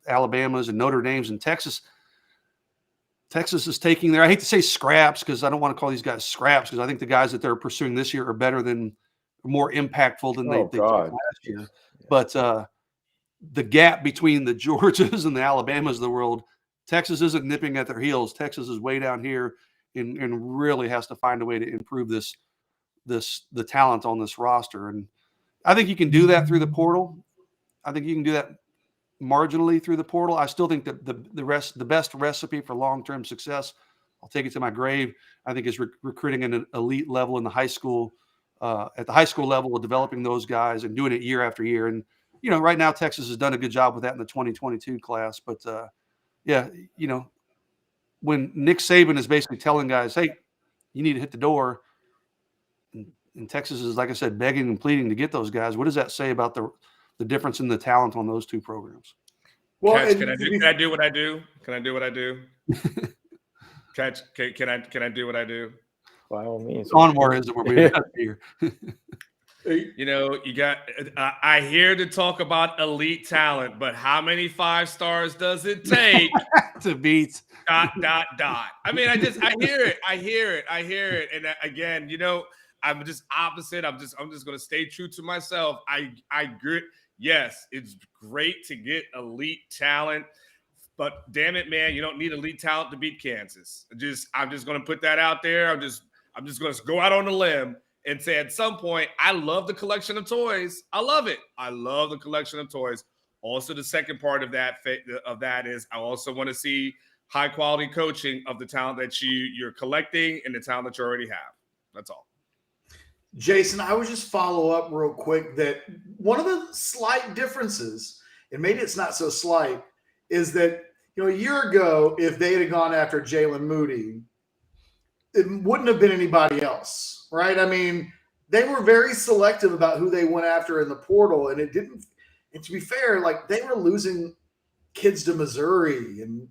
Alabamas and Notre Dames and Texas. Texas is taking I hate to say scraps because I don't want to call these guys scraps because I think the guys that they're pursuing this year are better than, more impactful than they took last year. Yeah. But the gap between the Georgias and the Alabamas of the world, Texas isn't nipping at their heels. Texas is way down here and really has to find a way to improve the talent on this roster. And I think you can do that through the portal. I think you can do that marginally through the portal. I still think that the best recipe for long-term success, I'll take it to my grave, I think is recruiting at an elite level in the high school, at the high school level of developing those guys and doing it year after year. And, right now Texas has done a good job with that in the 2022 class. But when Nick Saban is basically telling guys, hey, you need to hit the door, and Texas is, like I said, begging and pleading to get those guys, what does that say about the difference in the talent on those two programs? Well, Catch, can I do what I do? Can I do what I do? Catch, can I do what I do? By all means. Anwar isn't where we're at here. You got. I hear to talk about elite talent, but how many 5 stars does it take to beat ? I mean, I hear it, and again, I'm just opposite. I'm just going to stay true to myself. I agree. Yes, it's great to get elite talent, but damn it, man, you don't need elite talent to beat Kansas. I'm just going to put that out there. I'm just going to go out on a limb and say at some point, I love the collection of toys. I love it. I love the collection of toys. Also, the second part of that is I also want to see high quality coaching of the talent that you're collecting and the talent that you already have. That's all. Jason, I would just follow up real quick that one of the slight differences, and maybe it's not so slight, is that, a year ago, if they had gone after Jaylen Moody, it wouldn't have been anybody else, right? I mean, they were very selective about who they went after in the portal, and and to be fair, like they were losing kids to Missouri, and,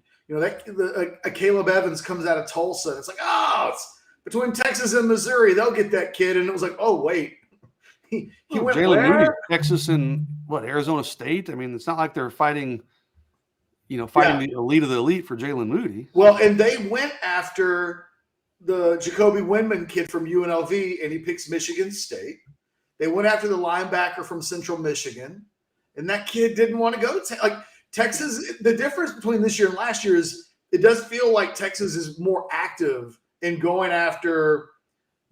Caleb Evans comes out of Tulsa, and it's like, it's between Texas and Missouri, they'll get that kid. And it was like, oh, wait. He went Jaylen Moody, Texas and Arizona State? I mean, it's not like they're fighting the elite of the elite for Jaylen Moody. Well, and they went after the Jacoby Windman kid from UNLV, and he picks Michigan State. They went after the linebacker from Central Michigan, and that kid didn't want to go to Texas. The difference between this year and last year is it does feel like Texas is more active in going after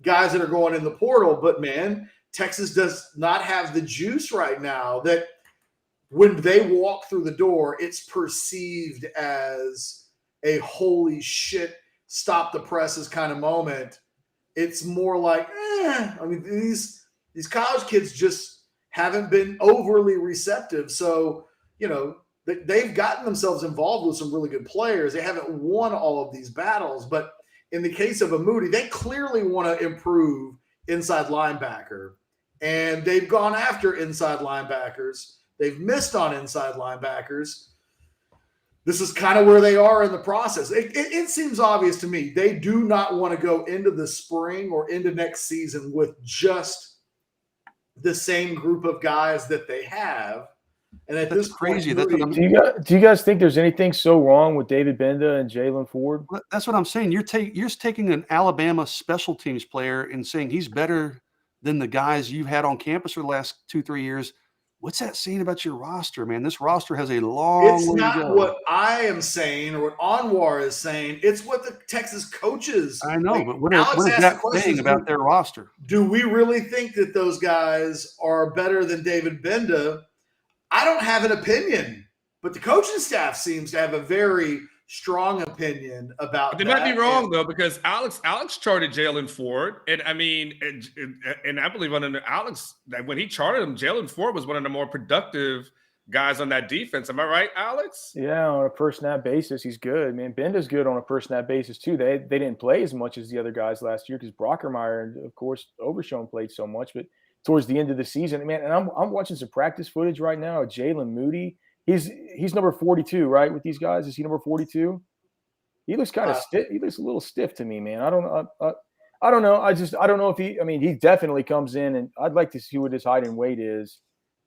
guys that are going in the portal. But, man, Texas does not have the juice right now that when they walk through the door, it's perceived as a holy shit, stop the presses kind of moment. It's more like, I mean, these college kids just haven't been overly receptive. So, they've gotten themselves involved with some really good players. They haven't won all of these battles, but in the case of a Moody, they clearly want to improve inside linebacker, and they've gone after inside linebackers. They've missed on inside linebackers. This is kind of where they are in the process. It seems obvious to me. They do not want to go into the spring or into next season with just the same group of guys that they have. And that's crazy. Do you guys think there's anything so wrong with David Benda and Jalen Ford? That's what I'm saying. You're taking an Alabama special teams player and saying he's better than the guys you've had on campus for the last 2-3 years. what's that saying about your roster, man? This roster has a long It's way to not go. what I am saying or what Anwar is saying. It's what the Texas coaches. I know, like, but what Alex is asked that the question, saying about their roster? Do we really think that those guys are better than David Benda? I don't have an opinion, but the coaching staff seems to have a very strong opinion about But they that. might be wrong though, because Alex charted Jaylen Ford, and I mean, and I believe under Alex that when he charted him, Jaylen Ford was one of the more productive guys on that defense. Am I right, Alex? Yeah, on a per snap basis, he's good, man. Benda's good on a per snap basis too. They didn't play as much as the other guys last year because Brockermeyer and of course Overshown played so much. But towards the end of the season, man, and I'm watching some practice footage right now of Jaylen Moody. He's number 42, right? With these guys, is he number 42? He looks kind of stiff. He looks a little stiff to me, man. I don't know. I don't know. I don't know if he. I mean, he definitely comes in, and I'd like to see what his height and weight is.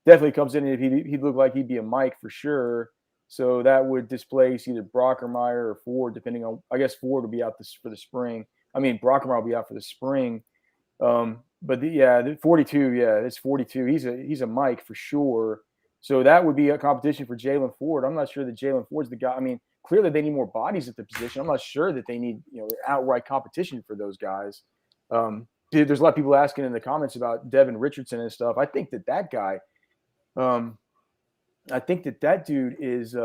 Definitely comes in, and if he'd look like he'd be a Mike for sure. So that would displace either Brockermeyer or Ford, depending on. I guess Ford will be out for the spring. I mean, Brockermeyer will be out for the spring. But the 42, yeah, it's 42. He's a Mike for sure. So that would be a competition for Jaylen Ford. I'm not sure that Jaylen Ford's the guy. I mean, clearly they need more bodies at the position. I'm not sure that they need, outright competition for those guys. There's a lot of people asking in the comments about Devin Richardson and stuff. I think that guy, I think that dude is,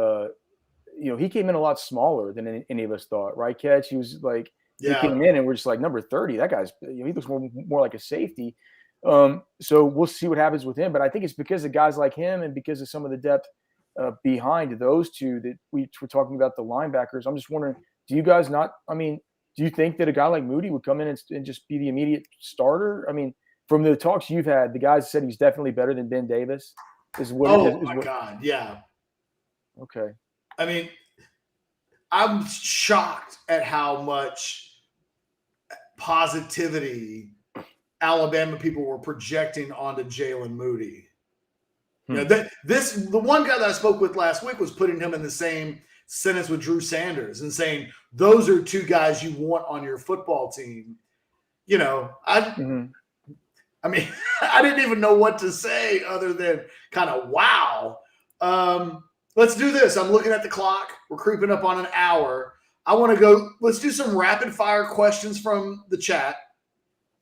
he came in a lot smaller than any of us thought, right, Ketch? He was like, he came in and we're just like number 30. That guy's, he looks more like a safety. So we'll see what happens with him. But I think it's because of guys like him and because of some of the depth behind those two that we're talking about the linebackers. I'm just wondering, do you guys not? I mean, do you think that a guy like Moody would come in and just be the immediate starter? I mean, from the talks you've had, the guys said he's definitely better than Ben Davis. God, yeah. Okay. I mean, I'm shocked at how much positivity Alabama people were projecting onto Jaylen Moody. The one guy that I spoke with last week was putting him in the same sentence with Drew Sanders and saying those are two guys you want on your football team. I mean, I didn't even know what to say other than kind of wow. Let's do this. I'm looking at the clock. We're creeping up on an hour. I want to go. Let's do some rapid fire questions from the chat,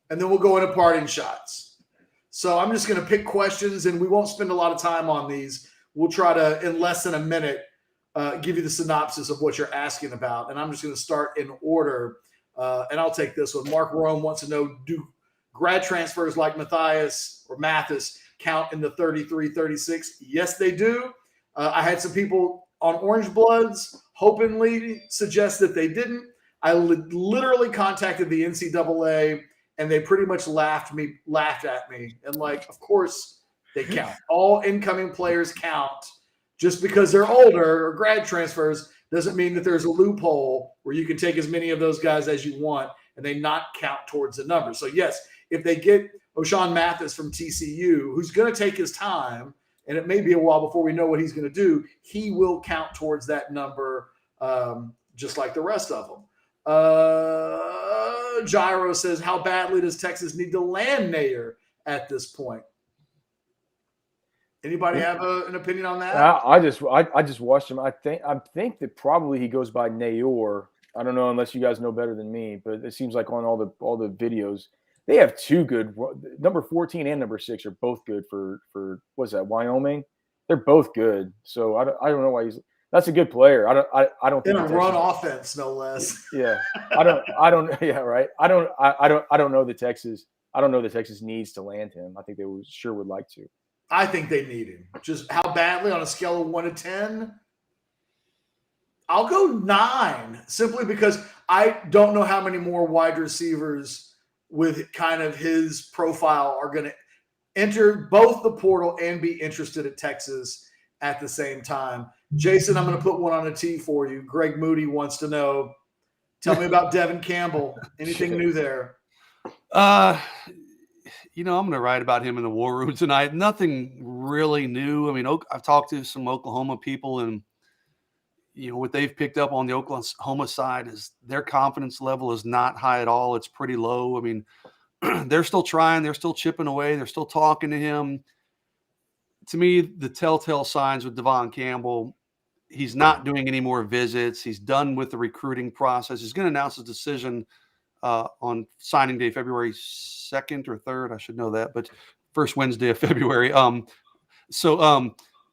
and then we'll go into parting shots. So I'm just going to pick questions, and we won't spend a lot of time on these. We'll try to, in less than a minute, give you the synopsis of what you're asking about. And I'm just going to start in order, and I'll take this one. Mark Rome wants to know, do grad transfers like Matthias count in the 33-36? Yes, they do. I had some people on Orangebloods hopingly suggest that they didn't. I literally contacted the NCAA, and they pretty much laughed at me. And of course they count. All incoming players count. Just because they're older or grad transfers doesn't mean that there's a loophole where you can take as many of those guys as you want and they not count towards the number. So yes, if they get O'Shawn Mathis from TCU, who's going to take his time, and it may be a while before we know what he's going to do, he will count towards that number just like the rest of them. Gyro says, how badly does Texas need to land Neyor at this point? Anybody have an opinion on that? I just watched him. I think that probably he goes by Neyor. I don't know unless you guys know better than me, but it seems like on all the videos they have two good. Number 14 and number 6 are both good for what's that, Wyoming? They're both good. So I don't know why that's a good player. I don't think in a run offense, no less. Yeah. I don't yeah, right. I don't know the Texas. I don't know the Texas needs to land him. I think they would like to. I think they need him. Just how badly on a scale of 1 to 10? I'll go 9, simply because I don't know how many more wide receivers with kind of his profile are going to enter both the portal and be interested at Texas at the same time. Jason, I'm going to put one on a tee for you. Greg Moody wants to know, tell me about Devin Campbell. Anything new there? I'm going to write about him in the war room tonight. Nothing really new. I mean, I've talked to some Oklahoma people, and what they've picked up on the Oklahoma side is their confidence level is not high at all. It's pretty low. I mean, they're still trying. They're still chipping away. They're still talking to him. to me, the telltale signs with Devon Campbell, he's not doing any more visits. He's done with the recruiting process. He's going to announce his decision on signing day, February 2nd or 3rd. I should know that, but first Wednesday of February. So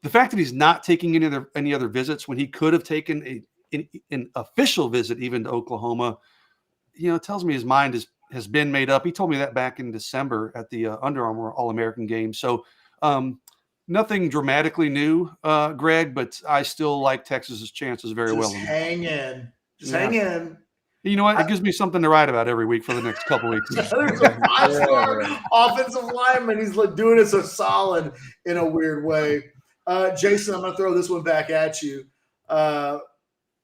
the fact that he's not taking any other visits when he could have taken an official visit even to Oklahoma, tells me his mind has been made up. He told me that back in December at the Under Armour All-American game. So nothing dramatically new, Greg, but I still like Texas's chances very well. Just hang in. Hang in. You know what? It gives me something to write about every week for the next couple weeks. There's a 5-star offensive lineman. He's doing it so solid in a weird way. Jason, I'm going to throw this one back at you.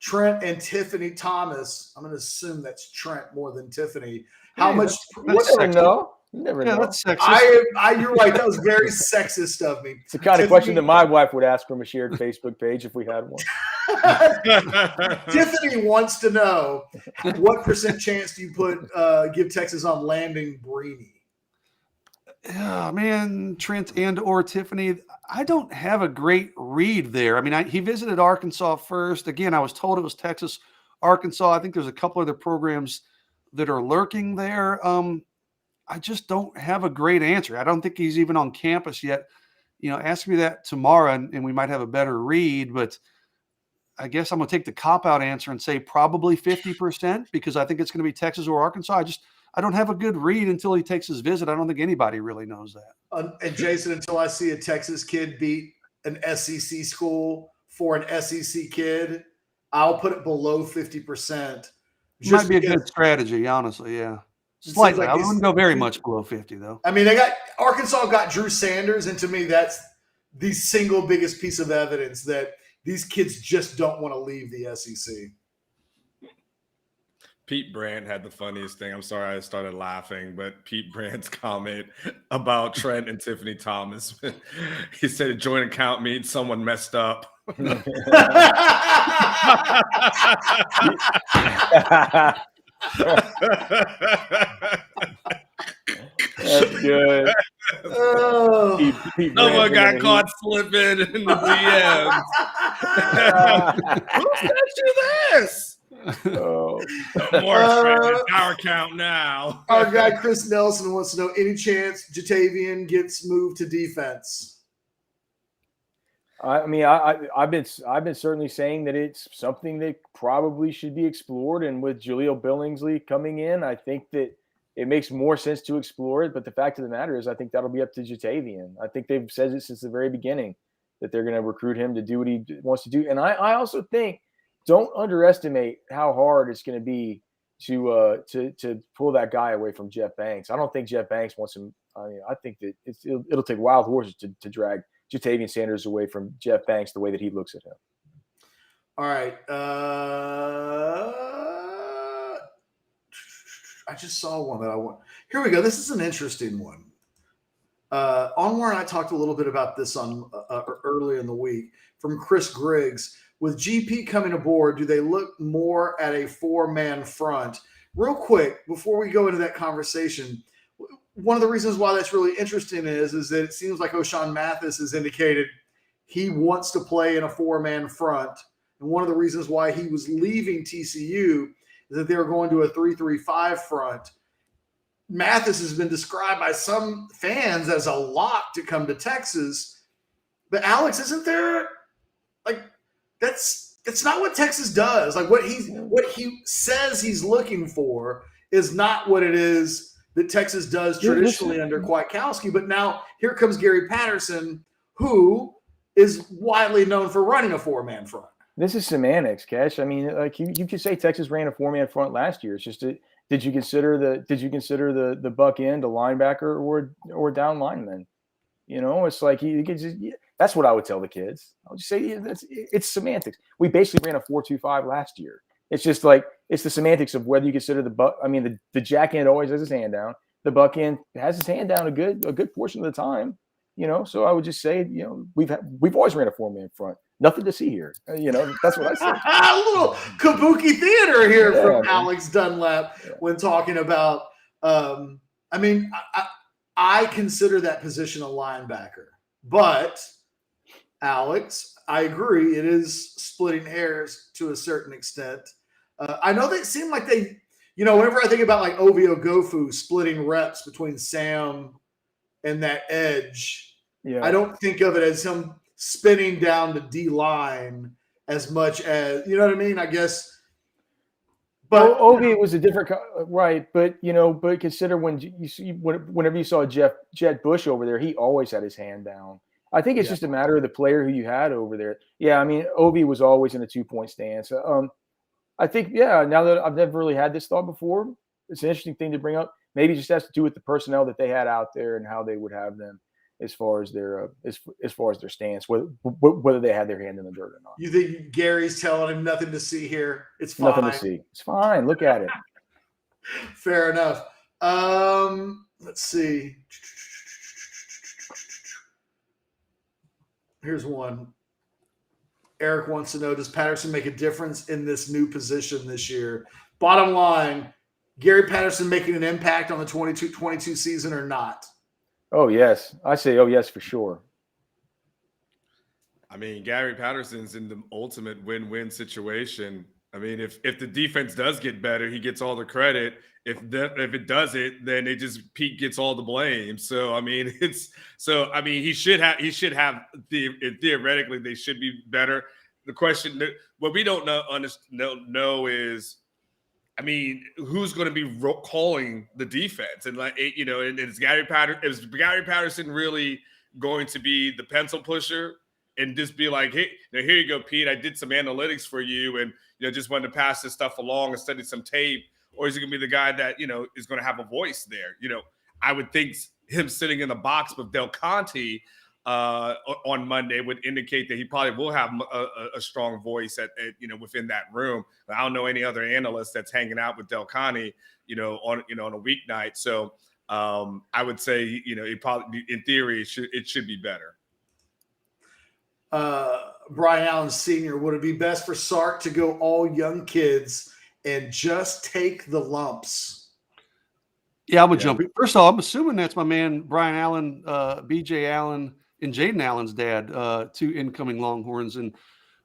Trent and Tiffany Thomas. I'm going to assume that's Trent more than Tiffany. How much? You never know. You never know. That's sexist. You're right. That was very sexist of me. It's the kind of question that my wife would ask from a shared Facebook page if we had one. Tiffany wants to know what % chance do you give Texas on landing Brini? Yeah, man, Trent and or Tiffany, I don't have a great read there. I mean, he visited Arkansas first. Again, I was told it was Texas, Arkansas. I think there's a couple other programs that are lurking there. I just don't have a great answer. I don't think he's even on campus yet. Ask me that tomorrow and we might have a better read, but I guess I'm going to take the cop-out answer and say probably 50% because I think it's going to be Texas or Arkansas. I don't have a good read until he takes his visit. I don't think anybody really knows that. And Jason, until I see a Texas kid beat an SEC school for an SEC kid, I'll put it below 50%. Might be a good strategy, honestly. Yeah. Slightly. I wouldn't go very much below 50, though. I mean, Arkansas got Drew Sanders, and to me, that's the single biggest piece of evidence that these kids just don't want to leave the SEC. Pete Brandt had the funniest thing. I'm sorry I started laughing, but Pete Brandt's comment about Trent and Tiffany Thomas. He said a joint account means someone messed up. That's good. Someone got caught slipping in the DMs. Who sent you this? Oh. More our account now. Our guy Chris Nelson wants to know, any chance Jatavian gets moved to defense? I mean, I've been certainly saying that it's something that probably should be explored. And with Jalil Billingsley coming in, I think that it makes more sense to explore it. But the fact of the matter is, I think that'll be up to Jatavian. I think they've said it since the very beginning that they're going to recruit him to do what he wants to do. And I also think, don't underestimate how hard it's going to be to pull that guy away from Jeff Banks. I don't think Jeff Banks wants him. I mean, I think that it'll take wild horses to drag Jatavian Sanders away from Jeff Banks the way that he looks at him. All right. I just saw one that I want. Here we go. This is an interesting one. Anwar and I talked a little bit about this on early in the week from Chris Griggs. With GP coming aboard, do they look more at a 4-man front? Real quick, before we go into that conversation, one of the reasons why that's really interesting is that it seems like O'Shawn Mathis has indicated he wants to play in a 4-man front. And one of the reasons why he was leaving TCU is that they were going to a 3-3-5 front. Mathis has been described by some fans as a lock to come to Texas. But Alex, isn't there that's not what Texas does. Like what he says he's looking for is not what it is that Texas does traditionally under Kwiatkowski. But now here comes Gary Patterson, who is widely known for running a 4-man front. This is semantics, Ketch. I mean, like you could say Texas ran a 4-man front last year. It's just did you consider the buck end, a linebacker, or down lineman? You know, it's like that's what I would tell the kids. I would just say it's semantics. We basically ran a 4-2-5 last year. It's just like it's the semantics of whether you consider the buck. I mean, the jack end always has his hand down. The buck end has his hand down a good portion of the time. You know, so I would just say, you know, we've always ran a 4-man front. Nothing to see here. You know, that's what I said. A little kabuki theater here from Alex Dunlap when talking about. I mean, I consider that position a linebacker, but Alex, I agree. It is splitting hairs to a certain extent. I know they seem like they, whenever I think about like Ovio Gofu splitting reps between Sam and that edge, I Yeah. don't think of it as him spinning down the D line as much as, you know what I mean? I guess. But Well, Ovi was a different, right? But consider whenever you saw Jet Bush over there, he always had his hand down. I think it's just a matter of the player who you had over there. Yeah, I mean, Ovi was always in a 2-point stance. I think, now that I've never really had this thought before, it's an interesting thing to bring up. Maybe it just has to do with the personnel that they had out there and how they would have them as far as their stance, whether they had their hand in the dirt or not. You think Gary's telling him nothing to see here? It's fine. Nothing to see. It's fine. Look at it. Fair enough. Let's see. Here's one. Eric wants to know, does Patterson make a difference in this new position this year? Bottom line, Gary Patterson making an impact on the 22 season or not? Oh, yes. I say, oh, yes, for sure. I mean, Gary Patterson's in the ultimate win-win situation. I mean, if the defense does get better, he gets all the credit. If it doesn't, then Pete gets all the blame. So I mean, he should have theoretically they should be better. The question, what we don't know is, I mean, who's going to be calling the defense? And and is Gary Patterson really going to be the pencil pusher and just be like, hey, now here you go, Pete, I did some analytics for you, and just wanted to pass this stuff along and study some tape? Or is he going to be the guy that is going to have a voice there? I would think him sitting in the box with Del Conte on Monday would indicate that he probably will have a strong voice at within that room. But I don't know any other analyst that's hanging out with Del Conte, on a weeknight. So I would say, it probably, in theory, it should be better. Brian Allen Sr., would it be best for Sark to go all young kids and just take the lumps? Yeah, I would jump in. First of all, I'm assuming that's my man, Brian Allen, BJ Allen, and Jaden Allen's dad, two incoming Longhorns. And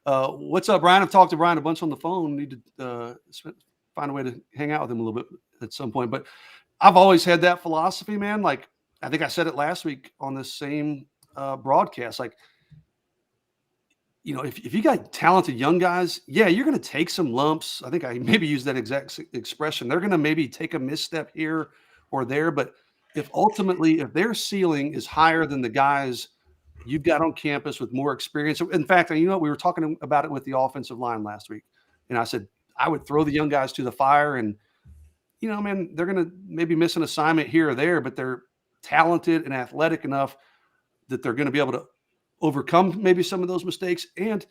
what's up, Brian? I've talked to Brian a bunch on the phone. Need to find a way to hang out with him a little bit at some point. But I've always had that philosophy, man. Like, I think I said it last week on this same broadcast. Like, if you got talented young guys, you're going to take some lumps. I think I maybe used that exact expression. They're going to maybe take a misstep here or there. But if their ceiling is higher than the guys you've got on campus with more experience. In fact, we were talking about it with the offensive line last week. And I said, I would throw the young guys to the fire and, man, they're going to maybe miss an assignment here or there, but they're talented and athletic enough that they're going to be able to overcome maybe some of those mistakes, and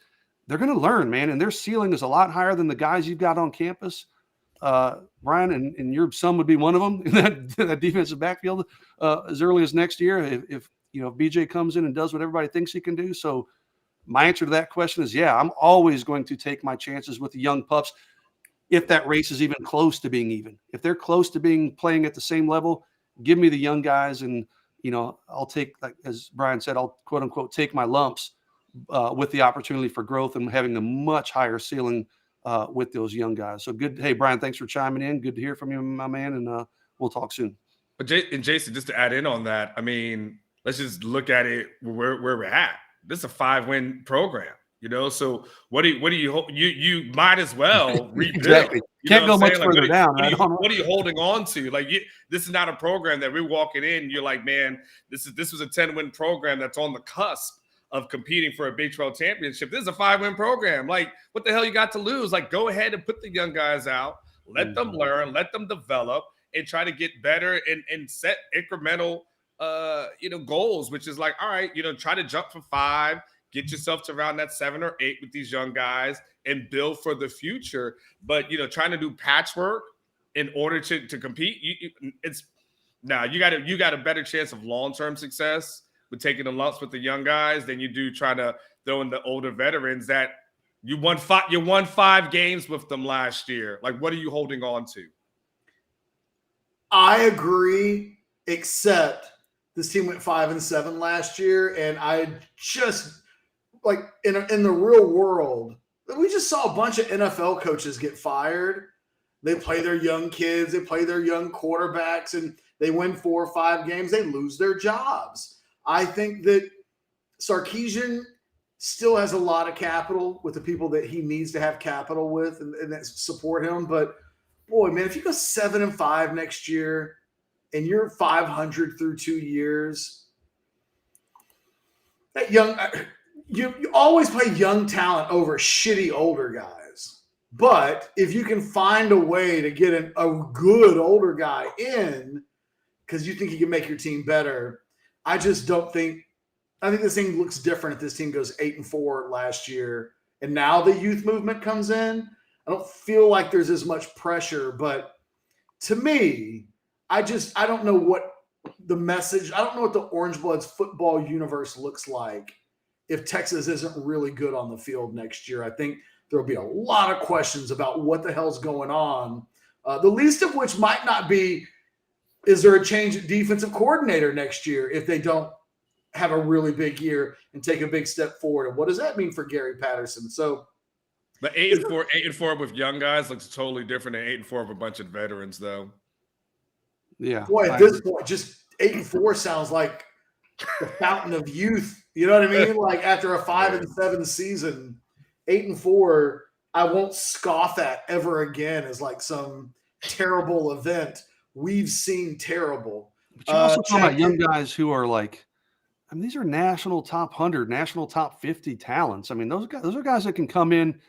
they're going to learn, man. And their ceiling is a lot higher than the guys you've got on campus. Brian, and your son would be one of them in that defensive backfield as early as next year. If BJ comes in and does what everybody thinks he can do. So my answer to that question is, I'm always going to take my chances with the young pups. If that race is even close to being even, if they're close to playing at the same level, give me the young guys. And, I'll take, like, as Brian said, I'll quote unquote, take my lumps with the opportunity for growth and having a much higher ceiling with those young guys. So good. Hey, Brian, thanks for chiming in. Good to hear from you, my man. And we'll talk soon. But Jason, just to add in on that, I mean, let's just look at it where we're at. This is a 5-win program, so what do you might as well rebuild. Exactly. Can't go much further down. What are you holding on to? Like, this is not a program that we're walking in. You're like, man, this was a 10-win program that's on the cusp of competing for a Big 12 championship. This is a 5-win program. Like, what the hell you got to lose? Like, go ahead and put the young guys out, let them learn, let them develop, and try to get better and set incremental goals, which is like, all right, try to jump from 5, get yourself to around that 7 or 8 with these young guys and build for the future. But, trying to do patchwork in order to compete, you got a better chance of long-term success with taking the lumps with the young guys than you do trying to throw in the older veterans that you won 5 games with them last year. Like, what are you holding on to? I agree, except this team went 5-7 last year, and I just like in the real world, we just saw a bunch of NFL coaches get fired. They play their young kids, they play their young quarterbacks, and they win 4 or 5 games. They lose their jobs. I think that Sarkisian still has a lot of capital with the people that he needs to have capital with and that support him. But boy, man, if you go 7-5 next year and you're 500 through 2 years, that young you always play young talent over shitty older guys. But if you can find a way to get a good older guy in because you think he can make your team better, I just don't think – I think this thing looks different if this team goes 8-4 last year and now the youth movement comes in. I don't feel like there's as much pressure. But to me, I don't know what the message – I don't know what the Orangebloods football universe looks like if Texas isn't really good on the field next year. I think there'll be a lot of questions about what the hell's going on, the least of which might not be, is there a change at defensive coordinator next year if they don't have a really big year and take a big step forward? And what does that mean for Gary Patterson? So the 8-4 with young guys looks totally different than 8-4 with a bunch of veterans, though. Yeah. Boy, at this point, just 8-4 sounds like the fountain of youth. You know what I mean? Like after a 5-7 season, 8-4, I won't scoff at ever again as like some terrible event. We've seen terrible. But you're also talking about young guys who are like, I mean, these are national top 100, national top 50 talents. I mean, those are guys that can come in,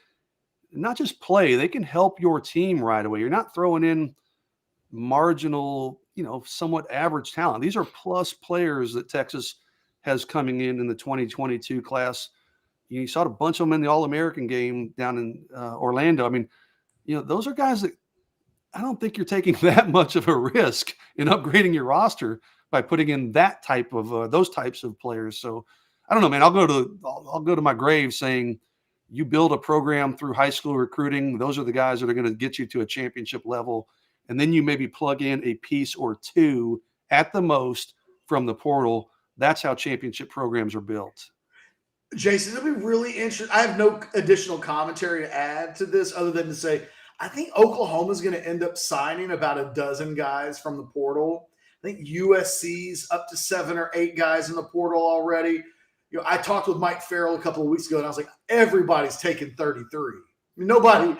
not just play, they can help your team right away. You're not throwing in marginal, somewhat average talent. These are plus players that Texas has coming in the 2022 class. You saw a bunch of them in the All-American game down in Orlando. I mean, those are guys that I don't think you're taking that much of a risk in upgrading your roster by putting in that type of those types of players. So I don't know, man. I'll go to my grave saying you build a program through high school recruiting. Those are the guys that are going to get you to a championship level. And then you maybe plug in a piece or two at the most from the portal. That's how championship programs are built. Jason, it'll be really interesting. I have no additional commentary to add to this other than to say, I think Oklahoma is going to end up signing about a dozen guys from the portal. I think USC's up to 7 or 8 guys in the portal already. I talked with Mike Farrell a couple of weeks ago, and I was like, everybody's taking 33. I mean,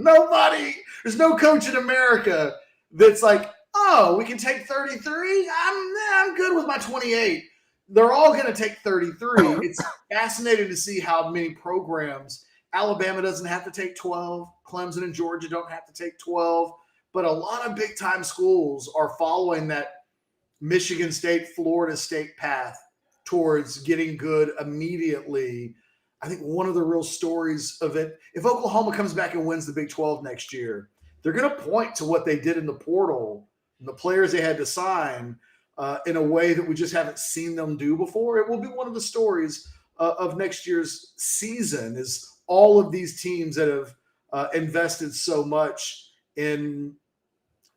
nobody, there's no coach in America that's like, oh, we can take 33? I'm good with my 28. They're all going to take 33. It's fascinating to see how many programs. Alabama doesn't have to take 12. Clemson and Georgia don't have to take 12. But a lot of big-time schools are following that Michigan State, Florida State path towards getting good immediately. I think one of the real stories of it, if Oklahoma comes back and wins the Big 12 next year, they're going to point to what they did in the portal and the players they had to sign in a way that we just haven't seen them do before. It will be one of the stories of next year's season is all of these teams that have invested so much in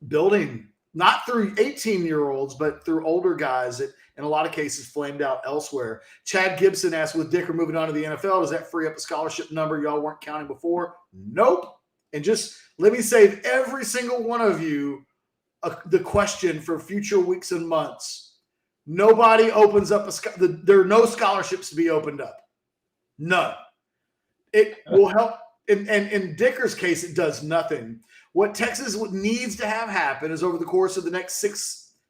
building, not through 18-year-olds, but through older guys that in a lot of cases flamed out elsewhere. Chad Gibson asked, with Dicker moving on to the NFL, does that free up a scholarship number y'all weren't counting before? Nope. And just let me save every single one of you the question for future weeks and months. Nobody opens up there are no scholarships to be opened up. None. It will help. In Dicker's case, it does nothing. What Texas needs to have happen is over the course of the next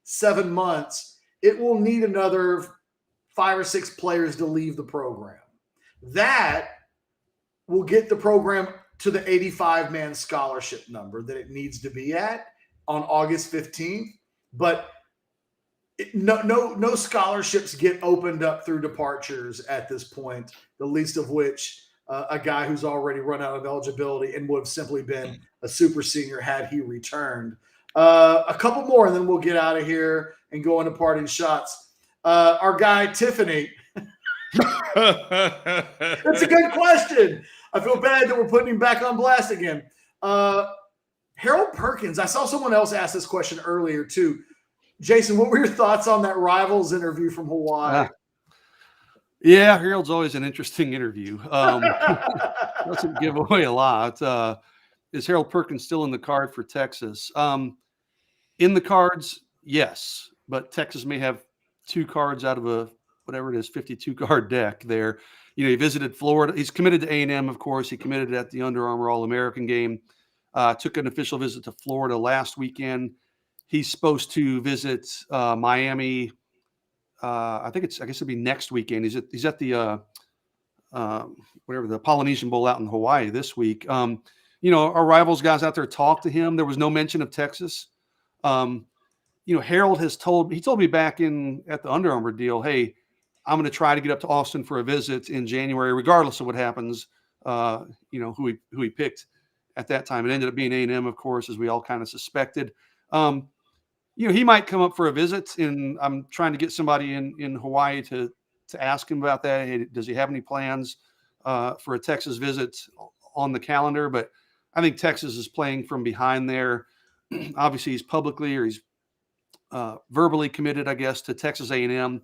6-7 months, it will need another 5 or 6 players to leave the program. That will get the program to the 85-man scholarship number that it needs to be at on August 15th. But no scholarships get opened up through departures at this point, the least of which a guy who's already run out of eligibility and would have simply been a super senior had he returned. A couple more, and then we'll get out of here and go into parting shots. Our guy, Tiffany. That's a good question. I feel bad that we're putting him back on blast again. Harold Perkins. I saw someone else ask this question earlier, too. Jason, what were your thoughts on that Rivals interview from Hawaii? Yeah, Harold's always an interesting interview. Doesn't give away a lot. Is Harold Perkins still in the card for Texas? In the cards, yes, but Texas may have 2 cards out of a whatever it is, 52 card deck there. He visited Florida. He's committed to A&M, of course. He committed at the Under Armour All-American game. Took an official visit to Florida last weekend. He's supposed to visit Miami. I guess it'll be next weekend. He's at the the Polynesian Bowl out in Hawaii this week. Our rivals guys out there talked to him. There was no mention of Texas. Harold told me back at the Under Armour deal, hey, I'm going to try to get up to Austin for a visit in January, regardless of what happens. Who he picked at that time. It ended up being A&M, of course, as we all kind of suspected. He might come up for a visit, and I'm trying to get somebody in Hawaii to ask him about that. Hey, does he have any plans for a Texas visit on the calendar? But I think Texas is playing from behind there. Obviously, he's verbally committed, I guess, to Texas A&M.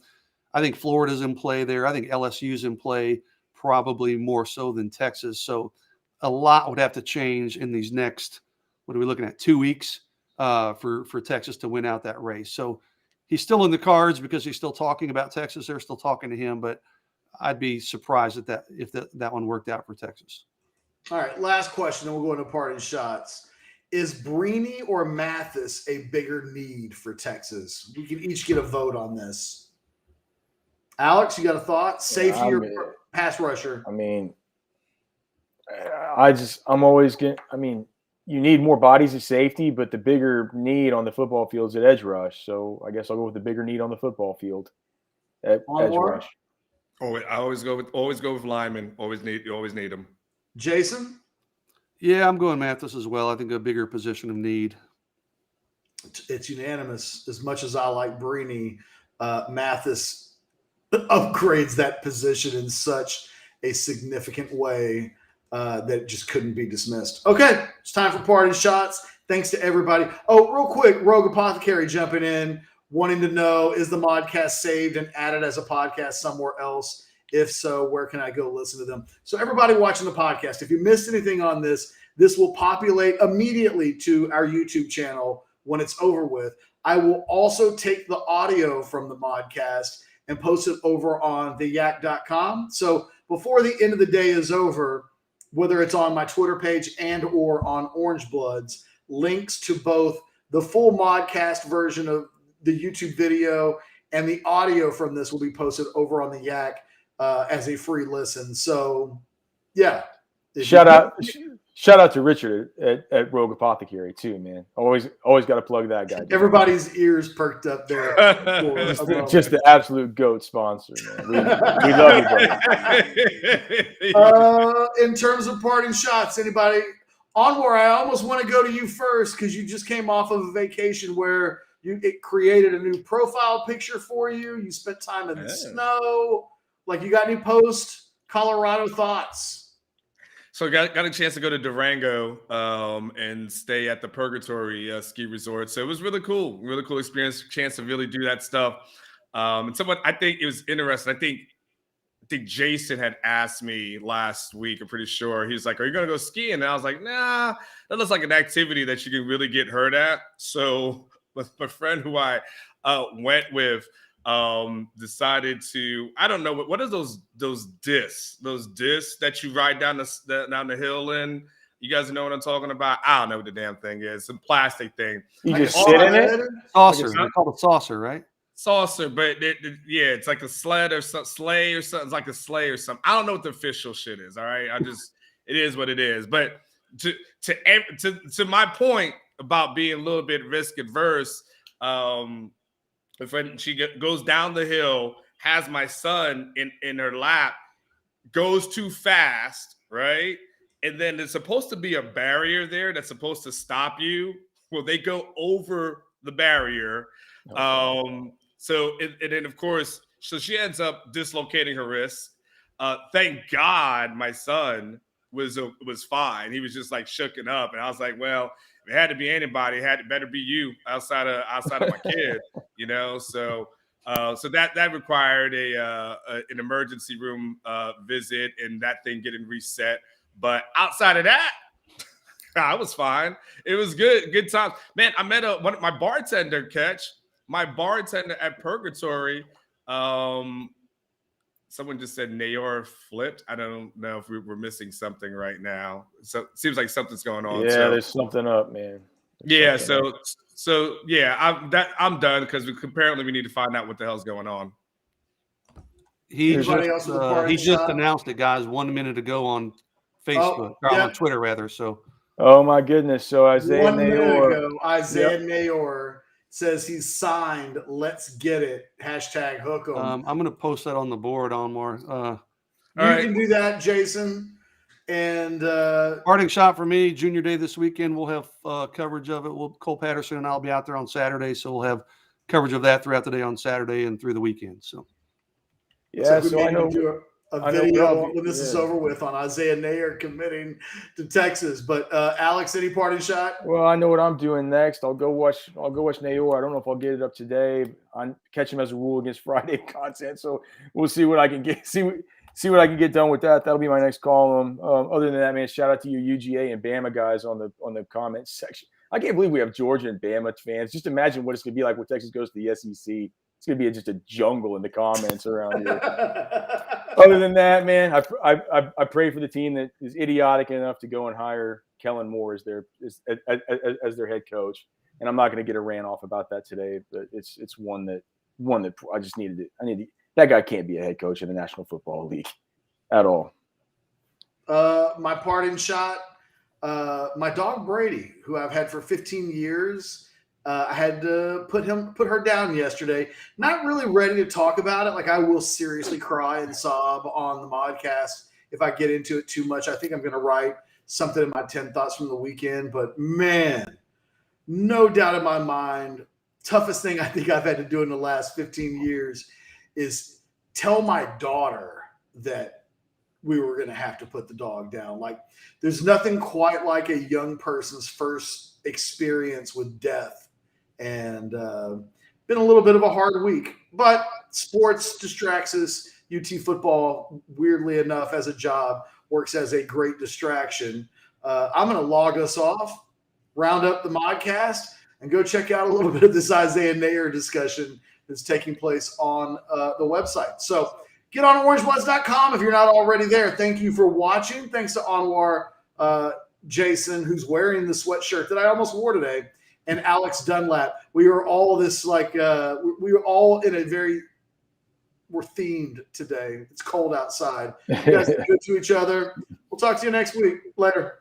I think Florida's in play there. I think LSU's in play, probably more so than Texas. So a lot would have to change in these next, what are we looking at, 2 weeks for Texas to win out that race. So he's still in the cards because he's still talking about Texas. They're still talking to him, but I'd be surprised if that one worked out for Texas. All right, last question, and we'll go into parting shots. Is Brini or Mathis a bigger need for Texas? We can each get a vote on this. Alex, you got a thought? Safety or pass rusher? I mean, you need more bodies at safety, but the bigger need on the football field is at edge rush. So I guess I'll go with the bigger need on the football field at edge rush. Oh, I always go with linemen. You always need them. Jason? Yeah, I'm going Mathis as well. I think a bigger position of need. It's unanimous. As much as I like Brini, Mathis upgrades that position in such a significant way that it just couldn't be dismissed. Okay, it's time for parting shots. Thanks to everybody. Oh, real quick, Rogue Apothecary jumping in, wanting to know, is the Modcast saved and added as a podcast somewhere else? If so, where can I go listen to them? So everybody watching the podcast, if you missed anything on this will populate immediately to our YouTube channel when it's over with. I will also take the audio from the Modcast and post it over on theyak.com. So before the end of the day is over, whether it's on my Twitter page and or on Orangebloods, links to both the full Modcast version of the YouTube video and the audio from this will be posted over on the Yak as a free listen. So, yeah. Shout out to Richard at Rogue Apothecary too, man. Always got to plug that guy. Everybody's ears perked up there. Just the absolute GOAT sponsor, man. We love you, buddy. In terms of parting shots, anybody? Anwar, I almost want to go to you first because you just came off of a vacation where it created a new profile picture for you. You spent time in the snow. Like, you got any post-Colorado thoughts? So got a chance to go to Durango and stay at the Purgatory ski resort. So it was really cool experience, chance to really do that stuff. And someone, I think it was interesting. I think Jason had asked me last week, I'm pretty sure. He was like, are you going to go skiing? And I was like, nah, that looks like an activity that you can really get hurt at. So with my friend who I went with, decided to, I don't know, what are those discs that you ride down the hill in? You guys know what I'm talking about? I don't know what the damn thing is. Some plastic thing. You just sit in it? Saucer. They call it saucer, right? Saucer, but it's like a sled or some sleigh or something. It's like a sleigh or something. I don't know what the official shit is. All right, it is what it is. But to my point about being a little bit risk adverse, when she goes down the hill, has my son in her lap, goes too fast, right? And then there's supposed to be a barrier there that's supposed to stop you. Well, they go over the barrier. So then, of course, so she ends up dislocating her wrist. Thank God my son was fine. He was just like shooken up. And I was like, well, if it had to be anybody, it better be you outside of my kid, you know? So So that required an emergency room visit and that thing getting reset. But outside of that, I was fine. It was good times. Man, I met my bartender, my bartender at Purgatory. Someone just said Neyor flipped. I don't know if we're missing something right now. So it seems like something's going on. Yeah, there's something up, man. So yeah, I'm done because apparently we need to find out what the hell's going on. He just announced it, guys, 1 minute ago on Facebook, on Twitter rather. So, oh my goodness! So Isaiah 1 minute Neyor, ago, Isaiah Neyor says he's signed. Let's get it. Hashtag hook 'em. I'm going to post that on the board, Anwar. You can do that, Jason. And parting shot for me, junior day this weekend. We'll have coverage of it. Cole Patterson and I'll be out there on Saturday, so we'll have coverage of that throughout the day on Saturday and through the weekend. So, yeah, so I know do a video when this is over with on Isaiah Neyor committing to Texas. But Alex, any parting shot? Well, I know what I'm doing next. I'll go watch Neyor. I don't know if I'll get it up today. Ketchum has a rule against Friday content, so we'll see what I can get. See what I can get done with that. That'll be my next column. Other than that, man, shout out to you UGA and Bama guys on the comments section. I can't believe we have Georgia and Bama fans. Just imagine what it's going to be like when Texas goes to the SEC. It's going to be just a jungle in the comments around here. Other than that, man, I pray for the team that is idiotic enough to go and hire Kellen Moore as their head coach. And I'm not going to get a rant off about that today, but it's one that I just needed it. That guy can't be a head coach in the National Football League at all. My parting shot, my dog Brady, who I've had for 15 years, I had to put her down yesterday. Not really ready to talk about it. Like, I will seriously cry and sob on the Modcast if I get into it too much. I think I'm going to write something in my 10 thoughts from the weekend. But man, no doubt in my mind, toughest thing I think I've had to do in the last 15 years is tell my daughter that we were going to have to put the dog down. Like, there's nothing quite like a young person's first experience with death. And been a little bit of a hard week, but sports distracts us. UT football, weirdly enough, as a job, works as a great distraction. I'm going to log us off, round up the Modcast, and go check out a little bit of this Isaiah Neyor discussion that's taking place on the website. So get on Orangebloods.com if you're not already there. Thank you for watching. Thanks to Anwar Jason, who's wearing the sweatshirt that I almost wore today, and Alex Dunlap. We are all we are all we're themed today. It's cold outside. You guys are good to each other. We'll talk to you next week. Later.